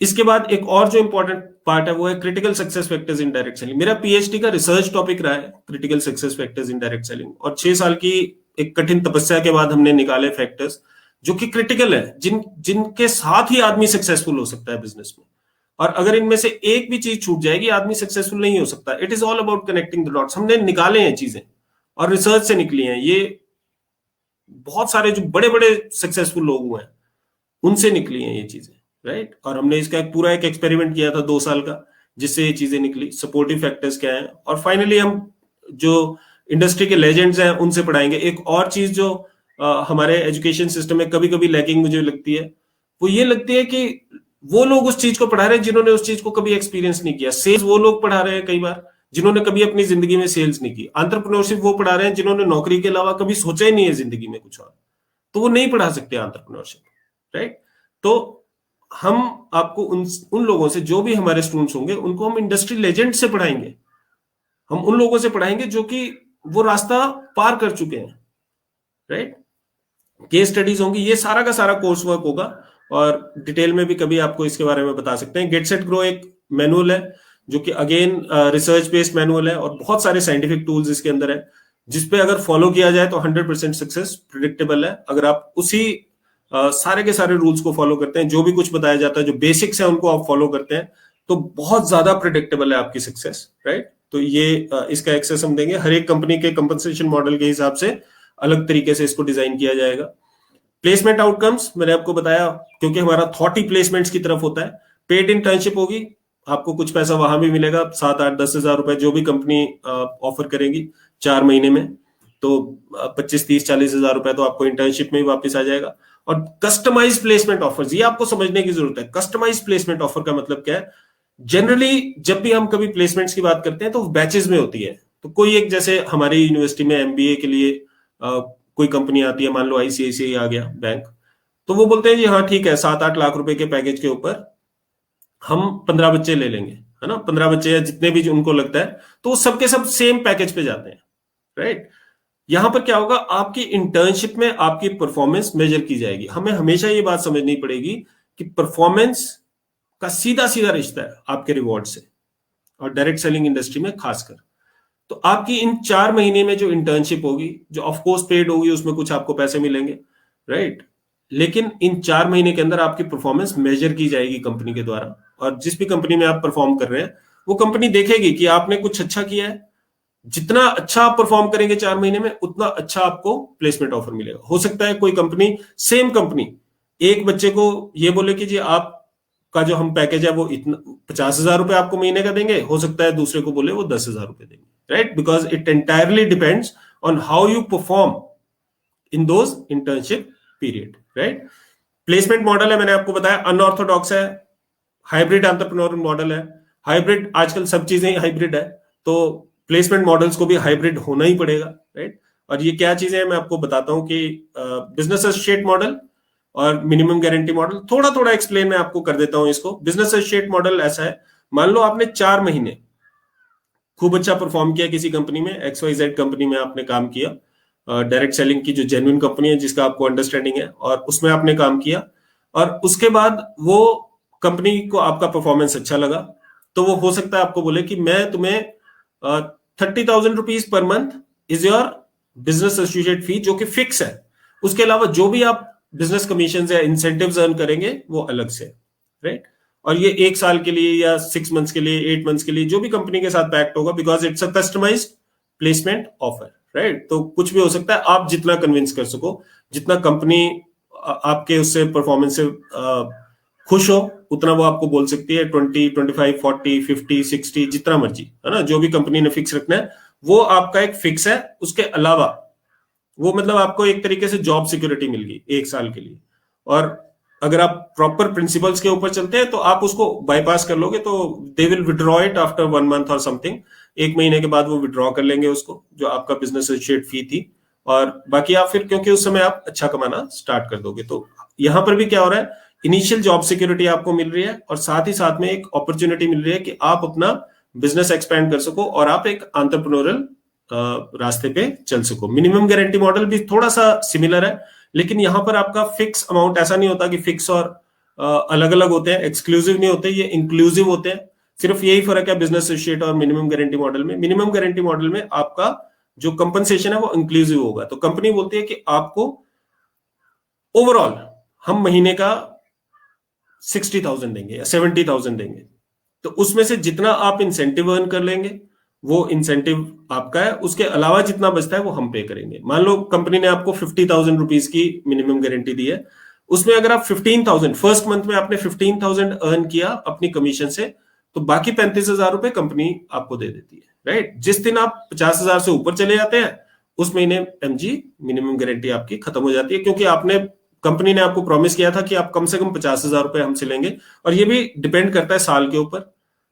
इसके बाद एक और जो इंपॉर्टेंट पार्ट है वो है critical success factors in direct selling. मेरा पीएचडी का रिसर्च टॉपिक रहा है critical success factors in direct selling, और 6 साल की एक कठिन तपस्या के बाद हमने निकाले फैक्टर्स जो कि क्रिटिकल है, जिनके साथ ही आदमी सक्सेसफुल हो सकता है बिजनेस में। और अगर इनमें से एक भी चीज छूट जाएगी, आदमी सक्सेसफुल नहीं हो सकता। It is all about connecting the dots. हमने निकाले हैं चीजें और रिसर्च से निकली हैं। ये बहुत सारे जो बड़े बड़े सक्सेसफुल लोग हुए हैं उनसे निकली हैं ये चीजें, राइट। और हमने इसका पूरा एक एक्सपेरिमेंट किया था 2 साल का, जिससे ये चीजें निकली। सपोर्टिव फैक्टर्स क्या है, और फाइनली हम जो इंडस्ट्री के लेजेंड्स हैं उनसे पढ़ाएंगे। एक और चीज जो हमारे एजुकेशन सिस्टम में कभी कभी लैकिंग मुझे लगती है, वो ये लगती है कि वो लोग उस चीज को पढ़ा रहे हैं जिन्होंने उस चीज को कभी एक्सपीरियंस नहीं किया। सेल्स वो लोग पढ़ा रहे हैं कई बार जिन्होंने कभी अपनी जिंदगी में सेल्स नहीं की। एंटरप्रेन्योरशिप वो पढ़ा रहे हैं जिन्होंने नौकरी के अलावा कभी सोचा ही नहीं है जिंदगी में कुछ और, तो वो नहीं पढ़ा सकते एंटरप्रेन्योरशिप, राइट। तो हम आपको उन लोगों से, जो भी हमारे स्टूडेंट्स होंगे, उनको हम इंडस्ट्री लेजेंड से पढ़ाएंगे। हम उन लोगों से पढ़ाएंगे जो कि वो रास्ता पार कर चुके हैं, राइट। केस स्टडीज होंगी, ये सारा का सारा कोर्स वर्क होगा, और डिटेल में भी कभी आपको इसके बारे में बता सकते हैं। गेट सेट ग्रो एक मैनुअल है जो कि अगेन रिसर्च बेस्ड मैनुअल है, और बहुत सारे साइंटिफिक टूल्स इसके अंदर है, जिसपे अगर फॉलो किया जाए तो 100% सक्सेस प्रिडिक्टेबल है। अगर आप उसी सारे के सारे रूल्स को फॉलो करते हैं, जो भी कुछ बताया जाता है, जो बेसिक्स है उनको आप फॉलो करते हैं, तो बहुत ज्यादा प्रिडिक्टेबल है आपकी सक्सेस, राइट। तो ये इसका एक्सेस हम देंगे। हर एक कंपनी के कंपनसेशन मॉडल के हिसाब से अलग तरीके से इसको डिजाइन किया जाएगा। प्लेसमेंट आउटकम्स मैंने आपको बताया, क्योंकि हमारा थॉट ही प्लेसमेंट्स की तरफ होता है। पेड इंटर्नशिप होगी, आपको कुछ पैसा वहां भी मिलेगा, 7, 8, 10 हजार रुपए जो भी कंपनी ऑफर करेगी 4 महीने में, तो 25, 30, 40 हजार रुपए तो आपको इंटर्नशिप में ही वापस आ जाएगा। और कस्टमाइज प्लेसमेंट ऑफर्स, ये आपको समझने की जरूरत है। कस्टमाइज प्लेसमेंट ऑफर का मतलब क्या है? जनरली जब भी हम कभी प्लेसमेंट्स की बात करते हैं तो बैचेस में होती है। तो कोई एक, जैसे हमारी यूनिवर्सिटी में एमबीए के लिए कोई कंपनी आती है, मान लो आईसीआईसीआई आ गया बैंक, तो वो बोलते हैं जी हाँ ठीक है, 7-8 लाख रुपए के पैकेज के ऊपर हम 15 बच्चे ले लेंगे, है ना। 15 बच्चे या जितने भी उनको लगता है, तो सबके सब सेम पैकेज पे जाते हैं, राइट। यहां पर क्या होगा, आपकी इंटर्नशिप में आपकी परफॉर्मेंस मेजर की जाएगी। हमें हमेशा ये बात समझनी पड़ेगी कि परफॉर्मेंस का सीधा सीधा रिश्ता है आपके रिवॉर्ड से, और डायरेक्ट सेलिंग इंडस्ट्री में खासकर। तो आपकी इन 4 महीने में जो इंटर्नशिप होगी, जो ऑफकोर्स पेड होगी, उसमें कुछ आपको पैसे मिलेंगे, राइट। लेकिन इन 4 महीने के अंदर आपकी परफॉर्मेंस मेजर की जाएगी कंपनी के द्वारा, और जिस भी कंपनी में आप परफॉर्म कर रहे हैं वो कंपनी देखेगी कि आपने कुछ अच्छा किया है। जितना अच्छा आप परफॉर्म करेंगे 4 महीने में, उतना अच्छा आपको प्लेसमेंट ऑफर मिलेगा। हो सकता है कोई कंपनी, सेम कंपनी, एक बच्चे को ये बोले कि जी आपका जो हम पैकेज है वो इतना 50,000 रुपए आपको महीने का देंगे, हो सकता है दूसरे को बोले वो 10,000 रुपए देंगे, right? Because it entirely depends on how you perform in those internship period, right? Placement model है, मैंने आपको बताया, अनऑर्थोडॉक्स है, हाइब्रिड एंटरप्रेन्योर मॉडल है। हाइब्रिड, आजकल सब चीजें ही हाइब्रिड है, तो प्लेसमेंट मॉडल्स को भी हाइब्रिड होना ही पड़ेगा, राइट? और ये क्या चीजें हैं मैं आपको बताता हूं कि बिजनेस एसोसिएट मॉडल और मिनिमम गारंटी मॉडल, थोड़ा थोड़ा एक्सप्लेन मैं आपको कर देता हूं इसको। बिजनेस एसोसिएट मॉडल ऐसा है, मान लो आपने 4 महीने खूब अच्छा परफॉर्म किया किसी कंपनी में, XYZ कंपनी में आपने काम किया, डायरेक्ट सेलिंग की जो जेन्युइन कंपनी है जिसका आपको अंडरस्टैंडिंग है, और उसमें आपने काम किया, और उसके बाद वो कंपनी को आपका परफॉर्मेंस अच्छा लगा, तो वो हो सकता है आपको बोले कि मैं तुम्हें 30,000 rupees per month is your business associate fee, जो कि फिक्स है। उसके अलावा जो भी आप बिजनेस कमीशन या इंसेंटिव्स अर्न करेंगे वो अलग से, राइट? और ये 1 साल के लिए या 6 मंथ्स के लिए, 8 मंथ्स के लिए, जो भी कंपनी के साथ पैक्ट होगा, because it's a customised placement offer, right? तो कुछ भी हो सकता है, आप जितना कन्विंस कर सको, जितना कंपनी आपके उससे परफॉर्मेंस से खुश हो, उतना वो आपको बोल सकती है। 20, 25, 40, 50, 60, जितना मर्जी, है ना? जो भी कंपनी ने फिक्स रखना है वो आपका एक फिक्स है। उसके अलावा वो मतलब आपको एक तरीके से जॉब सिक्योरिटी मिल गई 1 साल के लिए। और अगर आप प्रॉपर प्रिंसिपल्स के ऊपर चलते हैं तो आप उसको बाईपास कर लोगे, तो they will withdraw it after 1 month और समथिंग। 1 महीने के बाद वो विड्रॉ कर लेंगे उसको, जो आपका बिजनेस एसोसिएट फी थी। और बाकी आप फिर, क्योंकि उस समय आप अच्छा कमाना स्टार्ट कर दोगे, तो यहां पर भी क्या हो रहा है, इनिशियल जॉब सिक्योरिटी आपको मिल रही है, और साथ ही साथ में एक अपॉर्चुनिटी मिल रही है कि आप अपना बिजनेस एक्सपैंड कर सको और आप एक एंटरप्रेन्योरल रास्ते पे चल सको। मिनिमम गारंटी मॉडल भी थोड़ा सा सिमिलर है, लेकिन यहां पर आपका फिक्स अमाउंट ऐसा नहीं होता कि फिक्स और अलग अलग होते हैं, एक्सक्लूसिव नहीं होते, ये इंक्लूसिव होते हैं। सिर्फ यही फर्क है बिजनेस एसोसिएट और मिनिमम गारंटी मॉडल में। मिनिमम गारंटी मॉडल में आपका जो कंपनसेशन है वो इंक्लूसिव होगा, तो कंपनी बोलती है कि आपको ओवरऑल हम महीने का 60,000 देंगे या 70,000 देंगे, तो उसमें से जितना आप इंसेंटिव अर्न कर लेंगे वो इंसेंटिव आपका है, उसके अलावा जितना बचता है वो हम पे करेंगे। मान लो कंपनी ने आपको 50,000 रुपीज की मिनिमम गारंटी दी है, उसमें अगर आप 15,000 फर्स्ट मंथ में आपने 15,000 अर्न किया अपनी कमीशन से, तो बाकी 35,000 रुपए कंपनी आपको दे देती है, राइट? जिस दिन आप 50,000 से ऊपर चले जाते हैं उस महीने MG मिनिमम गारंटी आपकी खत्म हो जाती है, क्योंकि आपने, कंपनी ने आपको प्रॉमिस किया था कि आप कम से कम 50,000 रुपए हमसे लेंगे। और ये भी डिपेंड करता है साल के ऊपर।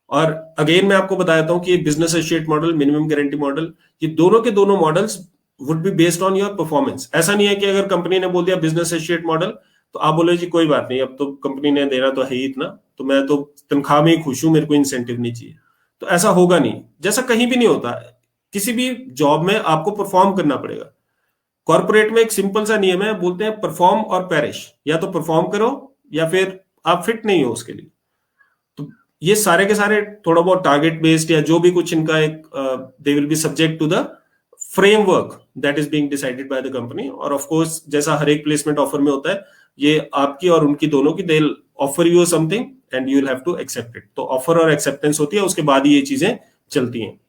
और अगेन मैं आपको बता देता हूं कि business associate model, minimum guarantee model, ये दोनों के दोनों models would be based on your performance. ऐसा नहीं है कि अगर कंपनी ने बोल दिया बिजनेस एसोसिएट मॉडल तो आप बोले जी कोई बात नहीं, अब तो कंपनी ने देना तो है ही इतना, तो मैं तो तनख्वाह में ही खुश हूं, मेरे को इंसेंटिव नहीं चाहिए। तो ऐसा होगा नहीं, जैसा कहीं भी नहीं होता। किसी भी जॉब में आपको परफॉर्म करना पड़ेगा। कॉर्पोरेट में एक सिंपल सा नियम है, बोलते हैं परफॉर्म और पेरिश, या तो परफॉर्म करो या फिर आप फिट नहीं हो उसके लिए। तो ये सारे के सारे थोड़ा बहुत टारगेट बेस्ड या जो भी कुछ इनका एक, they will be subject to the framework that is being decided by the company. और ऑफ कोर्स जैसा हर एक प्लेसमेंट ऑफर में होता है, ये आपकी और उनकी दोनों की, they will offer you something and you will have to accept it. तो ऑफर और एक्सेप्टेंस होती है, उसके बाद ही ये चीजें चलती हैं।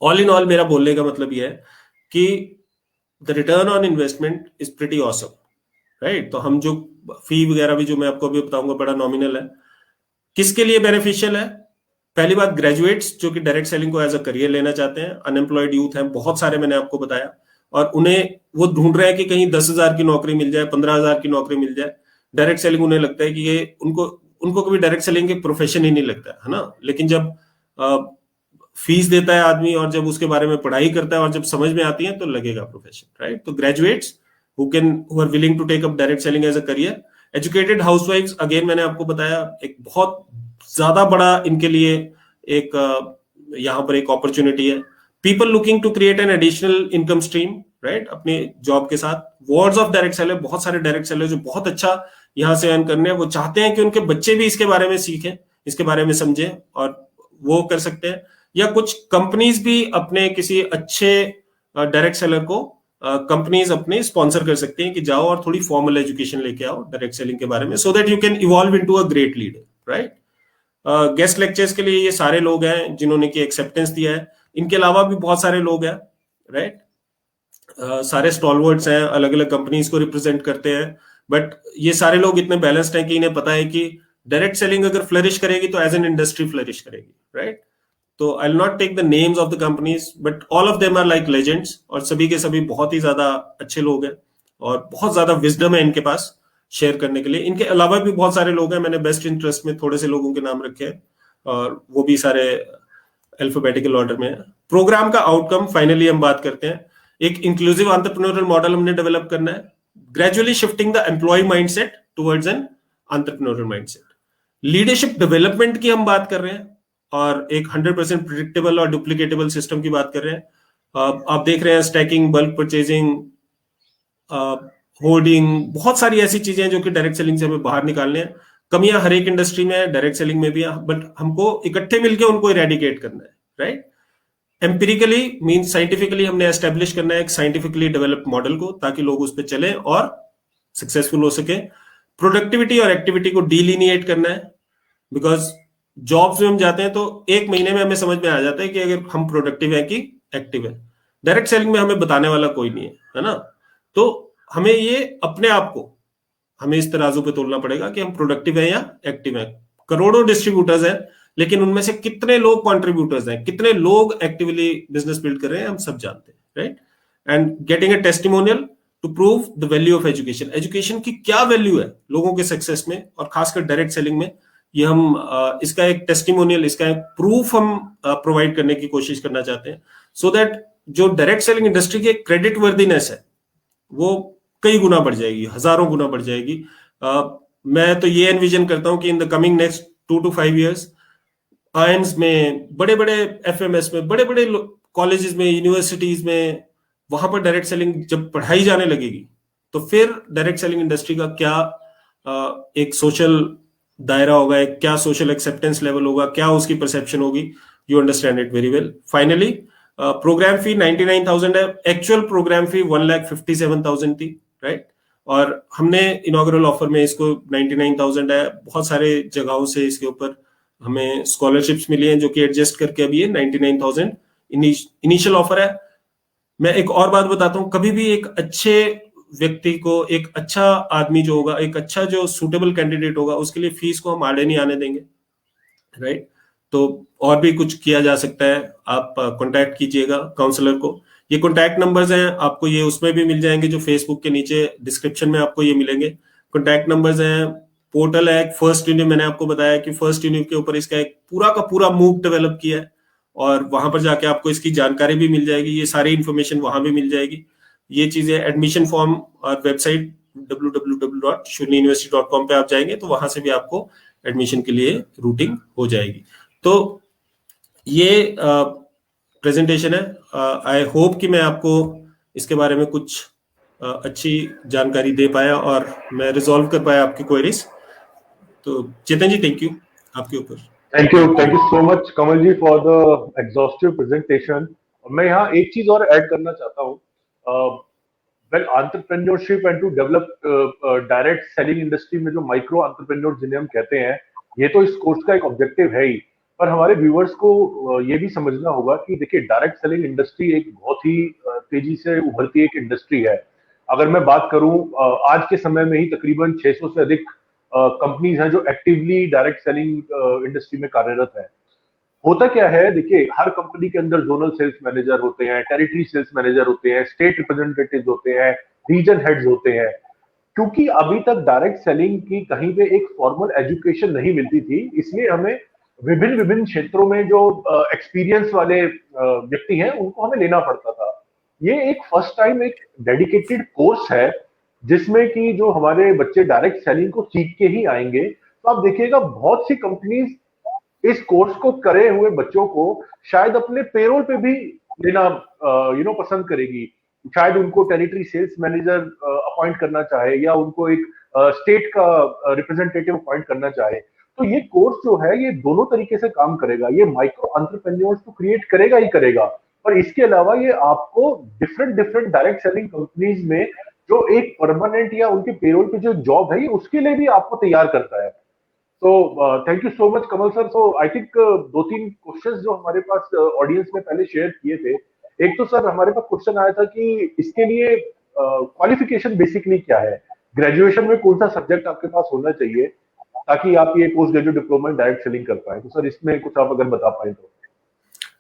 ऑल इन ऑल मेरा बोलने का मतलब यह है कि the return on investment is pretty awesome, right? तो हम जो फी वगैरह भी जो मैं आपको अभी बताऊंगा बड़ा नॉमिनल है। किसके लिए बेनिफिशियल है? पहली बात, ग्रेजुएट्स जो कि डायरेक्ट सेलिंग को एज अ करियर लेना चाहते हैं, अनएम्प्लॉयड यूथ हैं बहुत सारे, मैंने आपको बताया, और उन्हें वो ढूंढ रहे हैं कि कहीं 10,000 की नौकरी मिल जाए, 15,000 की नौकरी मिल जाए। डायरेक्ट सेलिंग उन्हें लगता है कि ये उनको कभी डायरेक्ट सेलिंग के प्रोफेशन ही नहीं लगता है ना। लेकिन जब फीस देता है आदमी और जब उसके बारे में पढ़ाई करता है और जब समझ में आती है तो लगेगा प्रोफेशन, राइट? तो graduates who are willing to take up direct selling as a career. Educated हाउसवाइफ्स, अगेन मैंने आपको बताया, एक बहुत ज्यादा बड़ा इनके लिए एक यहां पर एक अपॉर्चुनिटी है। People looking to create an additional income stream, right, अपने जॉब के साथ। वर्ड्स ऑफ डायरेक्ट सेलर, बहुत सारे डायरेक्ट सेलर जो बहुत अच्छा यहां से अर्न करने हैं, वो चाहते हैं कि उनके बच्चे भी इसके बारे में सीखें, इसके बारे में समझें, और वो कर सकते हैं। या कुछ कंपनीज भी अपने किसी अच्छे डायरेक्ट सेलर को कंपनीज अपने स्पॉन्सर कर सकते हैं कि जाओ और थोड़ी फॉर्मल एजुकेशन लेके आओ डायरेक्ट सेलिंग के बारे में, so that you can evolve into a great leader, right. Guest lectures के लिए ये सारे लोग हैं जिन्होंने की एक्सेप्टेंस दिया है। इनके अलावा भी बहुत सारे लोग हैं, राइट। सारे स्टॉलवर्ड्स हैं, अलग अलग कंपनीज को रिप्रेजेंट करते हैं, बट ये सारे लोग इतने बैलेंस्ड हैं कि इन्हें पता है कि डायरेक्ट सेलिंग अगर फ्लरिश करेगी तो एज एन इंडस्ट्री फ्लरिश करेगी, राइट। तो I will not take the names of the companies, but all of them are like legends, और सभी के सभी बहुत ही ज्यादा अच्छे लोग हैं और बहुत ज्यादा विजडम है इनके पास शेयर करने के लिए। इनके अलावा भी बहुत सारे लोग हैं, मैंने बेस्ट इंटरेस्ट में थोड़े से लोगों के नाम रखे हैं और वो भी सारे अल्फाबेटिकल ऑर्डर में है। प्रोग्राम का आउटकम फाइनली हम बात करते हैं। एक इंक्लूसिव एंटरप्रेन्योरियल मॉडल हमने डेवलप करना है, gradually shifting the employ mindset towards an entrepreneurial mindset. Leadership development की हम बात कर रहे हैं और एक 100% प्रिडिक्टेबल और डुप्लीकेटेबल सिस्टम की बात कर रहे हैं। आप देख रहे हैं स्टैकिंग, बल्क परचेजिंग, होर्डिंग, बहुत सारी ऐसी चीजें हैं जो कि डायरेक्ट सेलिंग से हमें बाहर निकालने हैं। कमियां हर एक इंडस्ट्री में है, डायरेक्ट सेलिंग में भी है, बट हमको इकट्ठे मिलकर उनको इरेडिकेट करना है, राइट। एम्पिरिकली मींस साइंटिफिकली हमने एस्टेब्लिश करना है एक साइंटिफिकली डेवलप्ड मॉडल को, ताकि लोग उस पर चले और सक्सेसफुल हो सके। प्रोडक्टिविटी और एक्टिविटी को डीलिनिएट करना है, बिकॉज जॉब्स में हम जाते हैं तो एक महीने में हमें समझ में आ जाता है कि अगर हम प्रोडक्टिव है कि एक्टिव है। डायरेक्ट सेलिंग में हमें बताने वाला कोई नहीं है ना। तो हमें ये अपने आप को हमें इस तराजू पे तोलना पड़ेगा कि हम प्रोडक्टिव है या एक्टिव है। करोड़ों डिस्ट्रीब्यूटर्स हैं, लेकिन उनमें से कितने लोग कॉन्ट्रीब्यूटर्स हैं, कितने लोग एक्टिवली बिजनेस बिल्ड कर रहे हैं, हम सब जानते हैं, right. And getting a testimonial to prove the value of education. Education की क्या वैल्यू है लोगों के सक्सेस में, और खासकर डायरेक्ट सेलिंग में, ये हम इसका एक टेस्टिमोनियल, इसका एक प्रूफ हम प्रोवाइड करने की कोशिश करना चाहते हैं, सो दैट जो डायरेक्ट सेलिंग इंडस्ट्री की क्रेडिट वर्दीनेस है वो कई गुना बढ़ जाएगी, हजारों गुना बढ़ जाएगी। मैं तो ये एनविजन करता हूं कि in the coming next 2 to 5 years ions में, बड़े बड़े एफएमएस में, बड़े बड़े कॉलेजेस में, यूनिवर्सिटीज में, वहां पर डायरेक्ट सेलिंग जब पढ़ाई जाने लगेगी तो फिर डायरेक्ट सेलिंग इंडस्ट्री का क्या एक सोशल दायरा होगा, एक क्या सोशल एक्सेप्टेंस लेवल होगा, क्या उसकी परसेप्शन होगी। You understand it very well. Finally programme fee 99,000 है, एक्चुअल प्रोग्राम फी 1,57,000 थी, राइट। और हमने इनॉग्रल ऑफर में इसको 99,000 है। बहुत सारे जगहों से इसके ऊपर हमें स्कॉलरशिप्स मिली हैं जो कि एडजस्ट करके अभी ये 99,000 इनिशियल ऑफर है। मैं एक और बात बताता हूं, कभी भी एक अच्छे व्यक्ति को, एक अच्छा आदमी जो होगा, एक अच्छा जो सूटेबल कैंडिडेट होगा, उसके लिए फीस को हम आड़े नहीं आने देंगे, राइट। तो और भी कुछ किया जा सकता है, आप कांटेक्ट कीजिएगा काउंसलर को। ये कांटेक्ट नंबर्स हैं, आपको ये उसमें भी मिल जाएंगे जो फेसबुक के नीचे डिस्क्रिप्शन में आपको ये मिलेंगे। कांटेक्ट नंबर्स हैं, पोर्टल है फर्स्ट यूनिव, मैंने आपको बताया कि फर्स्ट यूनिव के ऊपर इसका एक पूरा का पूरा मूव डेवलप किया है और वहां पर जाके आपको इसकी जानकारी भी मिल जाएगी, ये सारी इंफॉर्मेशन वहां भी मिल जाएगी। ये चीजें एडमिशन फॉर्म और वेबसाइट www.shuniuniversity.com पे आप जाएंगे तो वहां से भी आपको एडमिशन के लिए रूटिंग हो जाएगी। तो ये प्रेजेंटेशन है। आई होप कि मैं आपको इसके बारे में कुछ अच्छी जानकारी दे पाया और मैं रिजॉल्व कर पाया आपकी क्वेरीज। तो चेतन जी, थैंक यू, आपके ऊपर।
Thank you so much Kamal ji for the exhaustive presentation. मैं यहाँ एक चीज और ऐड करना चाहता हूँ। Well, entrepreneurship and to develop direct selling industry में जो माइक्रो एंटरप्रेन्योर जिन्हें हम कहते हैं, ये तो इस कोर्स का एक ऑब्जेक्टिव है ही, पर हमारे व्यूअर्स को ये भी समझना होगा कि देखिए डायरेक्ट सेलिंग इंडस्ट्री एक बहुत ही तेजी से उभरती एक इंडस्ट्री है। अगर मैं बात करूं, आज के समय में ही तकरीबन 600 से अधिक कंपनीज हैं जो एक्टिवली डायरेक्ट सेलिंग इंडस्ट्री में कार्यरत है। होता क्या है, देखिए हर कंपनी के अंदर जोनल सेल्स मैनेजर होते हैं, टेरिटरी सेल्स मैनेजर होते हैं, स्टेट रिप्रेजेंटेटिव होते हैं, रीजन हेड्स होते हैं। क्योंकि अभी तक डायरेक्ट सेलिंग की कहीं पे एक फॉर्मल एजुकेशन नहीं मिलती थी, इसलिए हमें विभिन्न विभिन्न क्षेत्रों में जो एक्सपीरियंस वाले व्यक्ति हैं उनको हमें लेना पड़ता था। ये एक फर्स्ट टाइम एक डेडिकेटेड कोर्स है जिसमें कि जो हमारे बच्चे डायरेक्ट सेलिंग को सीख के ही आएंगे। तो आप देखिएगा बहुत सी कंपनीज इस कोर्स को करे हुए बच्चों को शायद अपने पेरोल पे भी लेना पसंद करेगी। शायद उनको टेरिटरी सेल्स मैनेजर अपॉइंट करना चाहे या उनको एक स्टेट का रिप्रेजेंटेटिव अपॉइंट करना चाहे। तो ये कोर्स जो है ये दोनों तरीके से काम करेगा। ये माइक्रो एंटरप्रेन्योर्स को क्रिएट करेगा ही करेगा, और इसके अलावा ये आपको different different direct selling companies में जो एक परमानेंट या उनके पेरोल पे जो जॉब है, ये उसके लिए भी आपको तैयार करता है। तो thank you so much Kamal sir. So I think दो तीन क्वेश्चंस जो हमारे पास ऑडियंस ने पहले शेयर किए थे। एक तो सर हमारे पास क्वेश्चन आया था कि इसके लिए क्वालिफिकेशन बेसिकली क्या है, ग्रेजुएशन में कौन सा सब्जेक्ट आपके पास होना चाहिए ताकि आप ये post graduate diploma direct selling कर पाए। तो सर इसमें कुछ आप अगर बता पाए तो।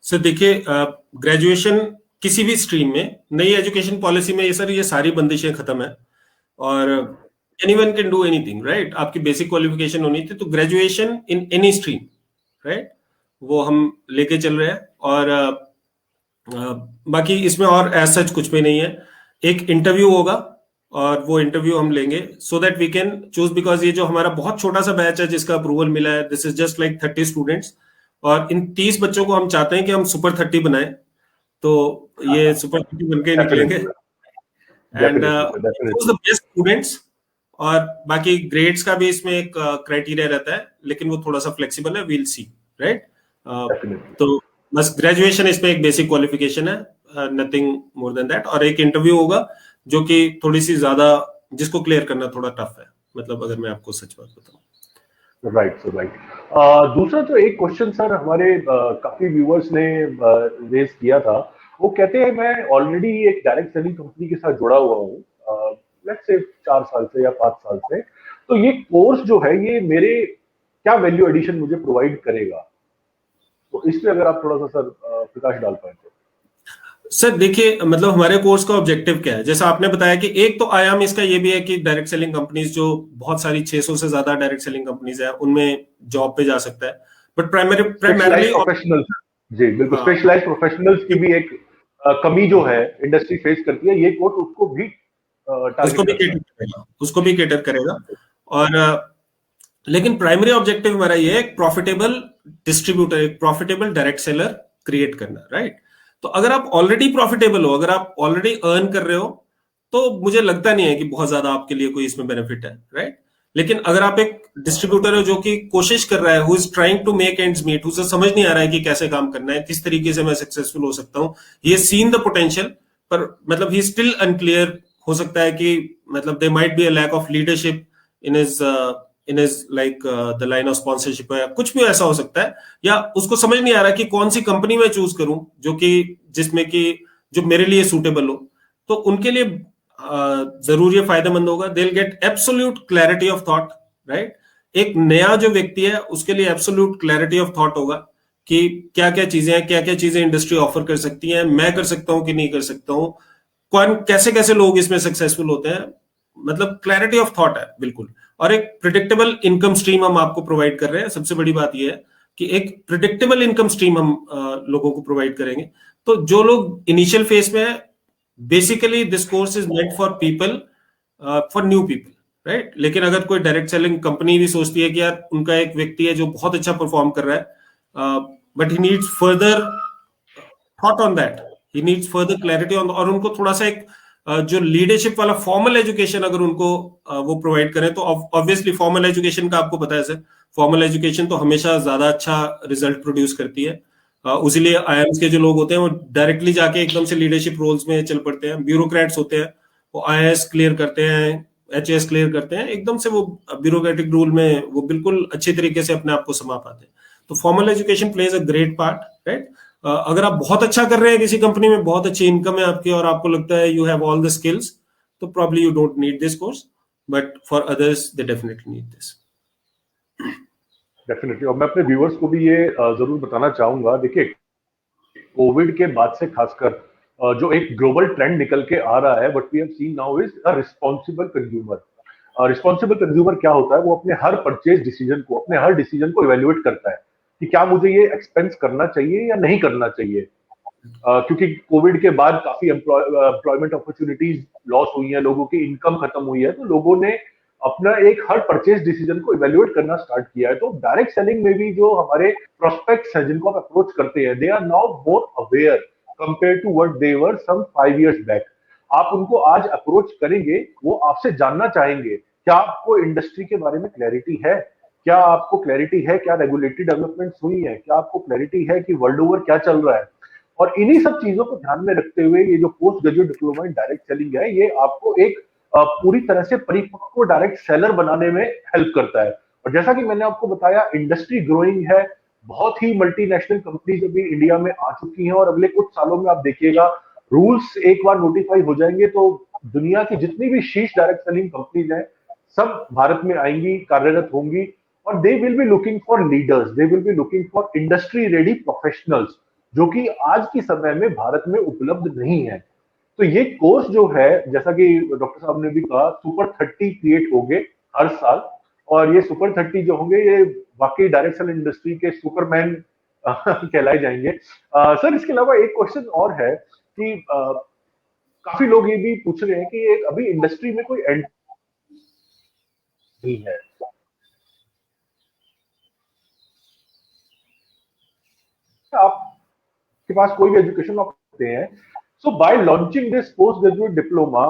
सर देखिए, ग्रेजुएशन किसी भी स्ट्रीम में, नई एजुकेशन पॉलिसी में ये सारी बंदिशें खत्म है और anyone can do anything, right. आपकी बेसिक क्वालिफिकेशन होनी थी, तो graduation in any stream, right, वो हम लेके चल रहे हैं। और बाकी इसमें और एज सच कुछ भी नहीं है। एक इंटरव्यू होगा और वो इंटरव्यू हम लेंगे so that we can choose, because ये जो हमारा बहुत छोटा सा बैच है जिसका अप्रूवल मिला है, this is just like 30 students, और इन 30 बच्चों को हम चाहते हैं कि हम सुपर 30 बनाए, तो ये सुपर 30 बन के निकलेंगे एंड द बेस्ट स्टूडेंट्स। और बाकी ग्रेड्स का भी इसमें एक क्राइटेरिया रहता है, लेकिन वो थोड़ा सा फ्लेक्सिबल है, वील सी, राइट। तो बस ग्रेजुएशन इसमें एक बेसिक क्वालिफिकेशन है, नथिंग मोर देन दैट। और एक इंटरव्यू होगा जो कि थोड़ी सी ज्यादा, जिसको क्लियर करना थोड़ा टफ है, मतलब अगर मैं आपको सच बात बताऊं।
Right sir, right. दूसरा तो एक क्वेश्चन सर हमारे काफी व्यूअर्स ने रेज किया था। वो कहते हैं मैं ऑलरेडी एक डायरेक्ट सेलिंग कंपनी के साथ जुड़ा हुआ हूँ, लेट्स से 4 साल से या 5 साल से, तो ये कोर्स जो है ये मेरे क्या वैल्यू एडिशन मुझे प्रोवाइड करेगा। तो इसमें अगर आप थोड़ा सा सर प्रकाश डाल पाए तो।
सर देखिए, मतलब हमारे कोर्स का ऑब्जेक्टिव क्या है, जैसा आपने बताया कि एक तो आयाम इसका ये भी है कि डायरेक्ट सेलिंग कंपनीज, जो बहुत सारी 600 से ज्यादा डायरेक्ट सेलिंग कंपनीज है, उनमें जॉब पे जा सकता है, बट प्राइमरली
प्रोफेशनल, जी बिल्कुल, स्पेशलाइज्ड प्रोफेशनल्स की भी एक कमी जो है इंडस्ट्री फेस करती है, ये कोर्स
उसको भी केटर करेगा। और लेकिन प्राइमरी ऑब्जेक्टिव हमारा ये है, एक प्रॉफिटेबल डिस्ट्रीब्यूटर, एक प्रॉफिटेबल डायरेक्ट सेलर क्रिएट करना, राइट। तो अगर आप ऑलरेडी प्रॉफिटेबल हो, अगर आप ऑलरेडी अर्न कर रहे हो, तो मुझे लगता नहीं है कि बहुत ज्यादा आपके लिए कोई इसमें बेनिफिट है, राइट। लेकिन अगर आप एक डिस्ट्रीब्यूटर हो जो कि कोशिश कर रहा है, who is trying to make ends meet, उसे समझ नहीं आ रहा है कि कैसे काम करना है, किस तरीके से मैं सक्सेसफुल हो सकता हूं, ये सीन द पोटेंशियल, पर मतलब ही स्टिल अनक्लियर, हो सकता है कि मतलब there might be a lack of leadership in is like the line of sponsorship, या कुछ भी ऐसा हो सकता है, या उसको समझ नहीं आ रहा कि कौन सी कंपनी में चूज करूं जो कि जिसमें कि जो मेरे लिए सूटेबल हो। तो उनके लिए जरूर ये फायदेमंद होगा, they will get absolute clarity of thought, right. एक नया जो व्यक्ति है उसके लिए एब्सोल्यूट क्लैरिटी ऑफ थॉट होगा कि क्या क्या चीजें हैं, क्या क्या चीजें इंडस्ट्री ऑफर कर सकती है, मैं कर सकता हूं कि नहीं कर सकता हूं, कौन कैसे कैसे लोग इसमें सक्सेसफुल होते हैं, मतलब क्लैरिटी ऑफ थॉट है बिल्कुल। और एक प्रिडिक्टेबल इनकम स्ट्रीम हम आपको प्रोवाइड कर रहे हैं। सबसे बड़ी बात यह है कि एक प्रिडिक्टेबल इनकम स्ट्रीम हम लोगों को प्रोवाइड करेंगे। तो जो लोग इनिशियल फेज में है, basically this course is meant for people, for new people, right. लेकिन अगर कोई डायरेक्ट सेलिंग कंपनी भी सोचती है कि यार उनका एक व्यक्ति है जो बहुत अच्छा परफॉर्म कर रहा है, but he needs further thought on that, he needs further clarity on, और उनको थोड़ा सा एक जो लीडरशिप वाला फॉर्मल एजुकेशन अगर उनको वो प्रोवाइड करें, तो ऑब्वियसली फॉर्मल एजुकेशन का आपको पता है सर, फॉर्मल एजुकेशन तो हमेशा ज्यादा अच्छा रिजल्ट प्रोड्यूस करती है। उसीलिए आईआईएम्स के जो लोग होते हैं वो डायरेक्टली जाके एकदम से लीडरशिप रोल्स में चल पड़ते हैं। ब्यूरोक्रेट्स होते हैं, वो आईएएस क्लियर करते हैं, एचएएस क्लियर करते हैं, एकदम से वो ब्यूरोक्रेटिक रूल में वो बिल्कुल अच्छे तरीके से अपने आप को समा पाते हैं। तो formal education plays a great part, right. अगर आप बहुत अच्छा कर रहे हैं किसी कंपनी में, बहुत अच्छी इनकम है आपकी, और आपको लगता है you have all the skills, तो probably you don't need this course, but for others they definitely need this.
Definitely, और मैं अपने व्यूअर्स को भी ये जरूर बताना चाहूंगा, देखिए कोविड के बाद से खासकर जो एक ग्लोबल ट्रेंड निकल के आ रहा है, what we have seen now is a responsible consumer. Responsible consumer क्या होता है, वो अपने हर परचेज डिसीजन को, अपने हर डिसीजन को इवेल्युएट करता है कि क्या मुझे ये एक्सपेंस करना चाहिए या नहीं करना चाहिए। क्योंकि कोविड के बाद काफी एम्प्लॉयमेंट अपॉर्चुनिटीज लॉस हुई है, लोगों की इनकम खत्म हुई है, तो लोगों ने अपना एक हर परचेज डिसीजन को इवेल्युएट करना स्टार्ट किया है। तो डायरेक्ट सेलिंग में भी जो हमारे प्रोस्पेक्ट्स हैं जिनको आप अप्रोच करते हैं, they are now more aware compare to what they were some 5 years back. आप उनको आज अप्रोच करेंगे, वो आपसे जानना चाहेंगे क्या आपको इंडस्ट्री के बारे में क्लैरिटी है, क्या आपको क्लैरिटी है क्या रेगुलेटरी डेवलपमेंट्स हुई है, क्या आपको क्लैरिटी है कि वर्ल्ड ओवर क्या चल रहा है। और इन्हीं सब चीजों को ध्यान में रखते हुए ये जो post graduate diploma in direct selling है, ये आपको एक पूरी तरह से परिपक्व डायरेक्ट सेलर बनाने में हेल्प करता है। और जैसा कि मैंने आपको बताया, इंडस्ट्री ग्रोइंग है, बहुत ही मल्टीनेशनल कंपनीज अभी इंडिया में आ चुकी हैं, और अगले कुछ सालों में आप देखिएगा रूल्स एक बार नोटिफाई हो जाएंगे तो दुनिया की जितनी भी शीर्ष डायरेक्ट सेलिंग कंपनीज हैं सब भारत में आएंगी, कार्यरत होंगी, और दे will be looking for leaders, they will be looking for industry ready professionals, जो कि आज की समय में भारत में उपलब्ध नहीं है। तो ये कोर्स जो है, जैसा कि डॉक्टर साहब ने भी कहा, सुपर 30 क्रिएट होंगे हर साल, और ये सुपर 30 जो होंगे ये वाकई डायरेक्ट सेल इंडस्ट्री के सुपरमैन कहलाए जाएंगे। सर, इसके अलावा एक क्वेश्चन और है कि काफी लोग ये भी पूछ रहे हैं कि एक अभी इंडस्ट्री में कोई एंड नहीं है, आपके पास कोई भी एजुकेशन आप करते हैं, so by launching this post graduate diploma,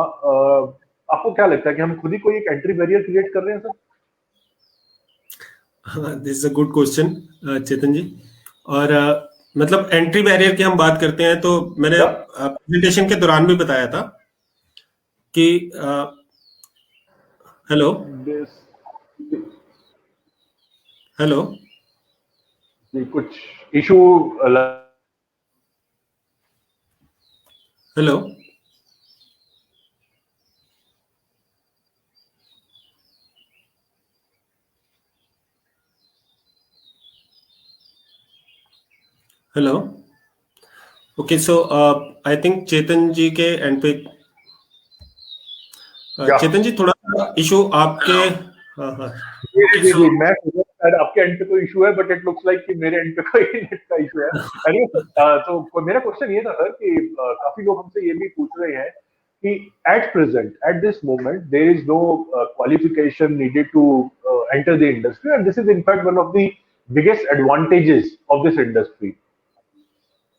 आपको क्या लगता है कि हम खुद ही कोई एक एंट्री बैरियर क्रिएट कर रहे हैं sir?
This is a good question Chetan ji. और मतलब एंट्री बैरियर की हम बात करते हैं तो मैंने प्रेजेंटेशन के दौरान भी बताया था कि हेलो हेलो
कुछ issue,
hello hello okay, so I think Chetan ji के एंड पे चेतन जी थोड़ा इशू आपके, हाँ
जी, मैं शायद आपके एंड पे कोई इशू है, बट इट लुक्स लाइक कि मेरे एंड पे कोई नेट का इशू है। तो मेरा क्वेश्चन ये था सर कि काफी लोग हमसे ये भी पूछ रहे हैं कि at present, at this moment, there is no qualification needed to enter the industry, and this is in fact one of the biggest advantages of this industry.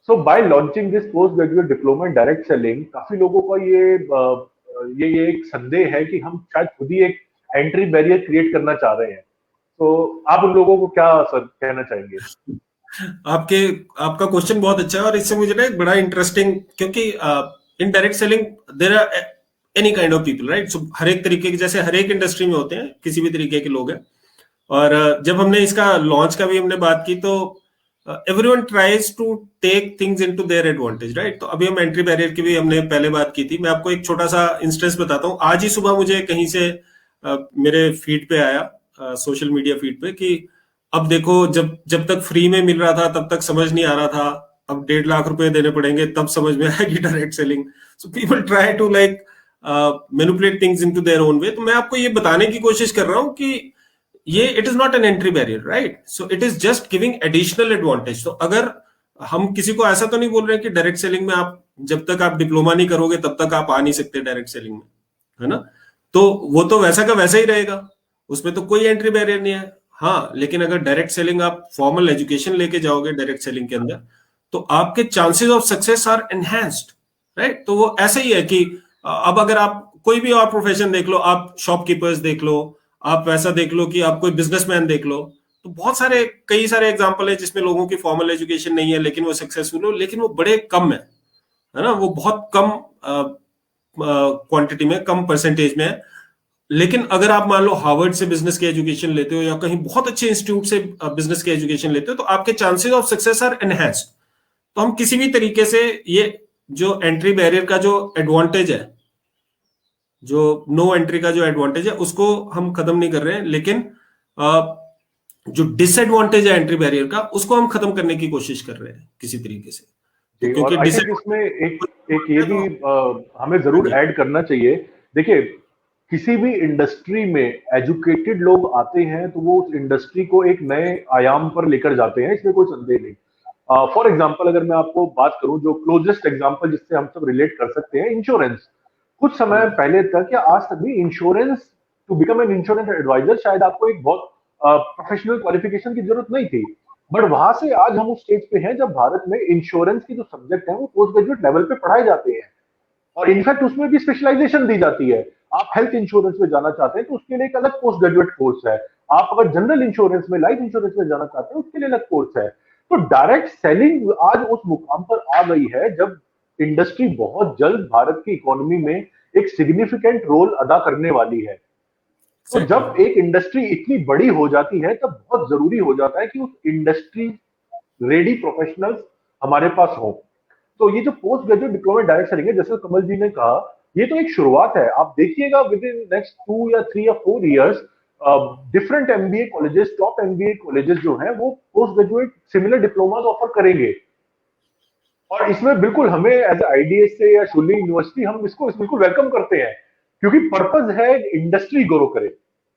So by launching this post graduate diploma in direct selling, काफी लोगों का ये एक संदेह है कि हम शायद खुद ही एक एंट्री बैरियर क्रिएट करना चाह रहे हैं। तो आप उन लोगों को क्या सर कहना चाहेंगे?
आपका क्वेश्चन बहुत अच्छा है, और इससे मुझे ना एक बड़ा इंटरेस्टिंग, क्योंकि in direct selling there are any kind of people, right? So हर एक तरीके के, जैसे हर एक इंडस्ट्री में होते हैं, किसी भी तरीके के लोग हैं। और जब हमने इसका लॉन्च का भी हमने बात की तो everyone tries to take things into their advantage, right? तो अभी हम एंट्री बैरियर की भी हमने पहले बात की थी। मैं आपको एक छोटा सा इंस्टेंस बताता हूँ। आज ही सुबह मुझे कहीं से मेरे फीड पे आया, सोशल मीडिया फीड पे, कि अब देखो, जब तक फ्री में मिल रहा था तब तक समझ नहीं आ रहा था, अब 1.5 लाख रुपए देने पड़ेंगे तब समझ में आएगी direct selling. So people try to like manipulate things into their own way. तो मैं आपको ये बताने की कोशिश कर रहा हूँ कि ये it is not an entry barrier, right? So it is just giving additional advantage. तो अगर हम किसी को ऐसा तो नहीं बोल रहे हैं कि डायरेक्ट सेलिंग में आप जब तक आप डिप्लोमा नहीं करोगे तब तक आप आ नहीं सकते डायरेक्ट सेलिंग में, है ना? तो वो तो वैसा का वैसा ही रहेगा, उसमें तो कोई एंट्री बैरियर नहीं है। हाँ, लेकिन अगर डायरेक्ट सेलिंग आप फॉर्मल एजुकेशन लेके जाओगे डायरेक्ट सेलिंग के अंदर, तो आपके chances of success are enhanced, right? तो वो ऐसे ही है कि अब अगर आप कोई भी और प्रोफेशन देख लो, आप शॉपकीपर्स देख लो, आप वैसा देख लो कि आप कोई बिजनेसमैन देख लो, तो बहुत सारे कई सारे एग्जांपल है जिसमें लोगों की फॉर्मल एजुकेशन नहीं है लेकिन वो सक्सेसफुल हो, लेकिन वो बड़े कम है ना? वो बहुत कम क्वांटिटी में, कम परसेंटेज में है। लेकिन अगर आप मान लो हार्वर्ड से बिजनेस की एजुकेशन लेते हो या कहीं बहुत अच्छे इंस्टीट्यूट से बिजनेस की एजुकेशन लेते हो, तो आपके chances of success are enhanced. तो हम किसी भी तरीके से ये जो एंट्री बैरियर का जो एडवांटेज है, जो नो एंट्री का जो एडवांटेज है, उसको हम खत्म नहीं कर रहे हैं, लेकिन जो डिसएडवांटेज है एंट्री बैरियर का, उसको हम खत्म करने की कोशिश कर रहे हैं किसी तरीके से।
तो क्योंकि इसमें एक ये भी हमें जरूर ऐड करना चाहिए। देखिए, किसी भी इंडस्ट्री में एजुकेटेड लोग आते हैं तो वो उस इंडस्ट्री को एक नए आयाम पर लेकर जाते हैं, इसमें कोई संदेह नहीं। फॉर एग्जांपल, अगर मैं आपको बात करूं, जो क्लोजेस्ट एग्जांपल जिससे हम सब रिलेट कर सकते हैं, इंश्योरेंस। कुछ समय पहले तक या आज तक भी insurance, to become an insurance advisor, शायद आपको एक बहुत प्रोफेशनल क्वालिफिकेशन की जरूरत नहीं थी। बट वहां से आज हम उस स्टेज पे हैं जब भारत में इंश्योरेंस की जो सब्जेक्ट है वो पोस्ट ग्रेजुएट लेवल पे पढ़ाए जाते हैं, और इनफैक्ट उसमें भी स्पेशलाइजेशन दी जाती है। आप हेल्थ इंश्योरेंस में जाना चाहते हैं तो उसके लिए एक अलग पोस्ट ग्रेजुएट कोर्स है। आप अगर जनरल इंश्योरेंस में, लाइफ इंश्योरेंस में जाना चाहते हैं, उसके लिए अलग कोर्स है। तो डायरेक्ट सेलिंग आज उस मुकाम पर आ गई है जब इंडस्ट्री बहुत जल्द भारत की इकोनॉमी में एक सिग्निफिकेंट रोल अदा करने वाली है। तो जब एक इंडस्ट्री इतनी बड़ी हो जाती है तब बहुत जरूरी हो जाता है कि उस इंडस्ट्री रेडी प्रोफेशनल्स हमारे पास हो। तो ये जो post graduate diploma direct selling है, जैसे कमल जी ने कहा, ये तो एक शुरुआत है। आप देखिएगा विद इन नेक्स्ट 2 या 3 या 4 years different MBA colleges, top MBA colleges जो हैं वो post graduate similar diploma offer करेंगे। और इसमें बिल्कुल हमें एज आईडीएस से या शुल्ली यूनिवर्सिटी हम इसको बिल्कुल वेलकम करते हैं, क्योंकि पर्पस है इंडस्ट्री ग्रो करे।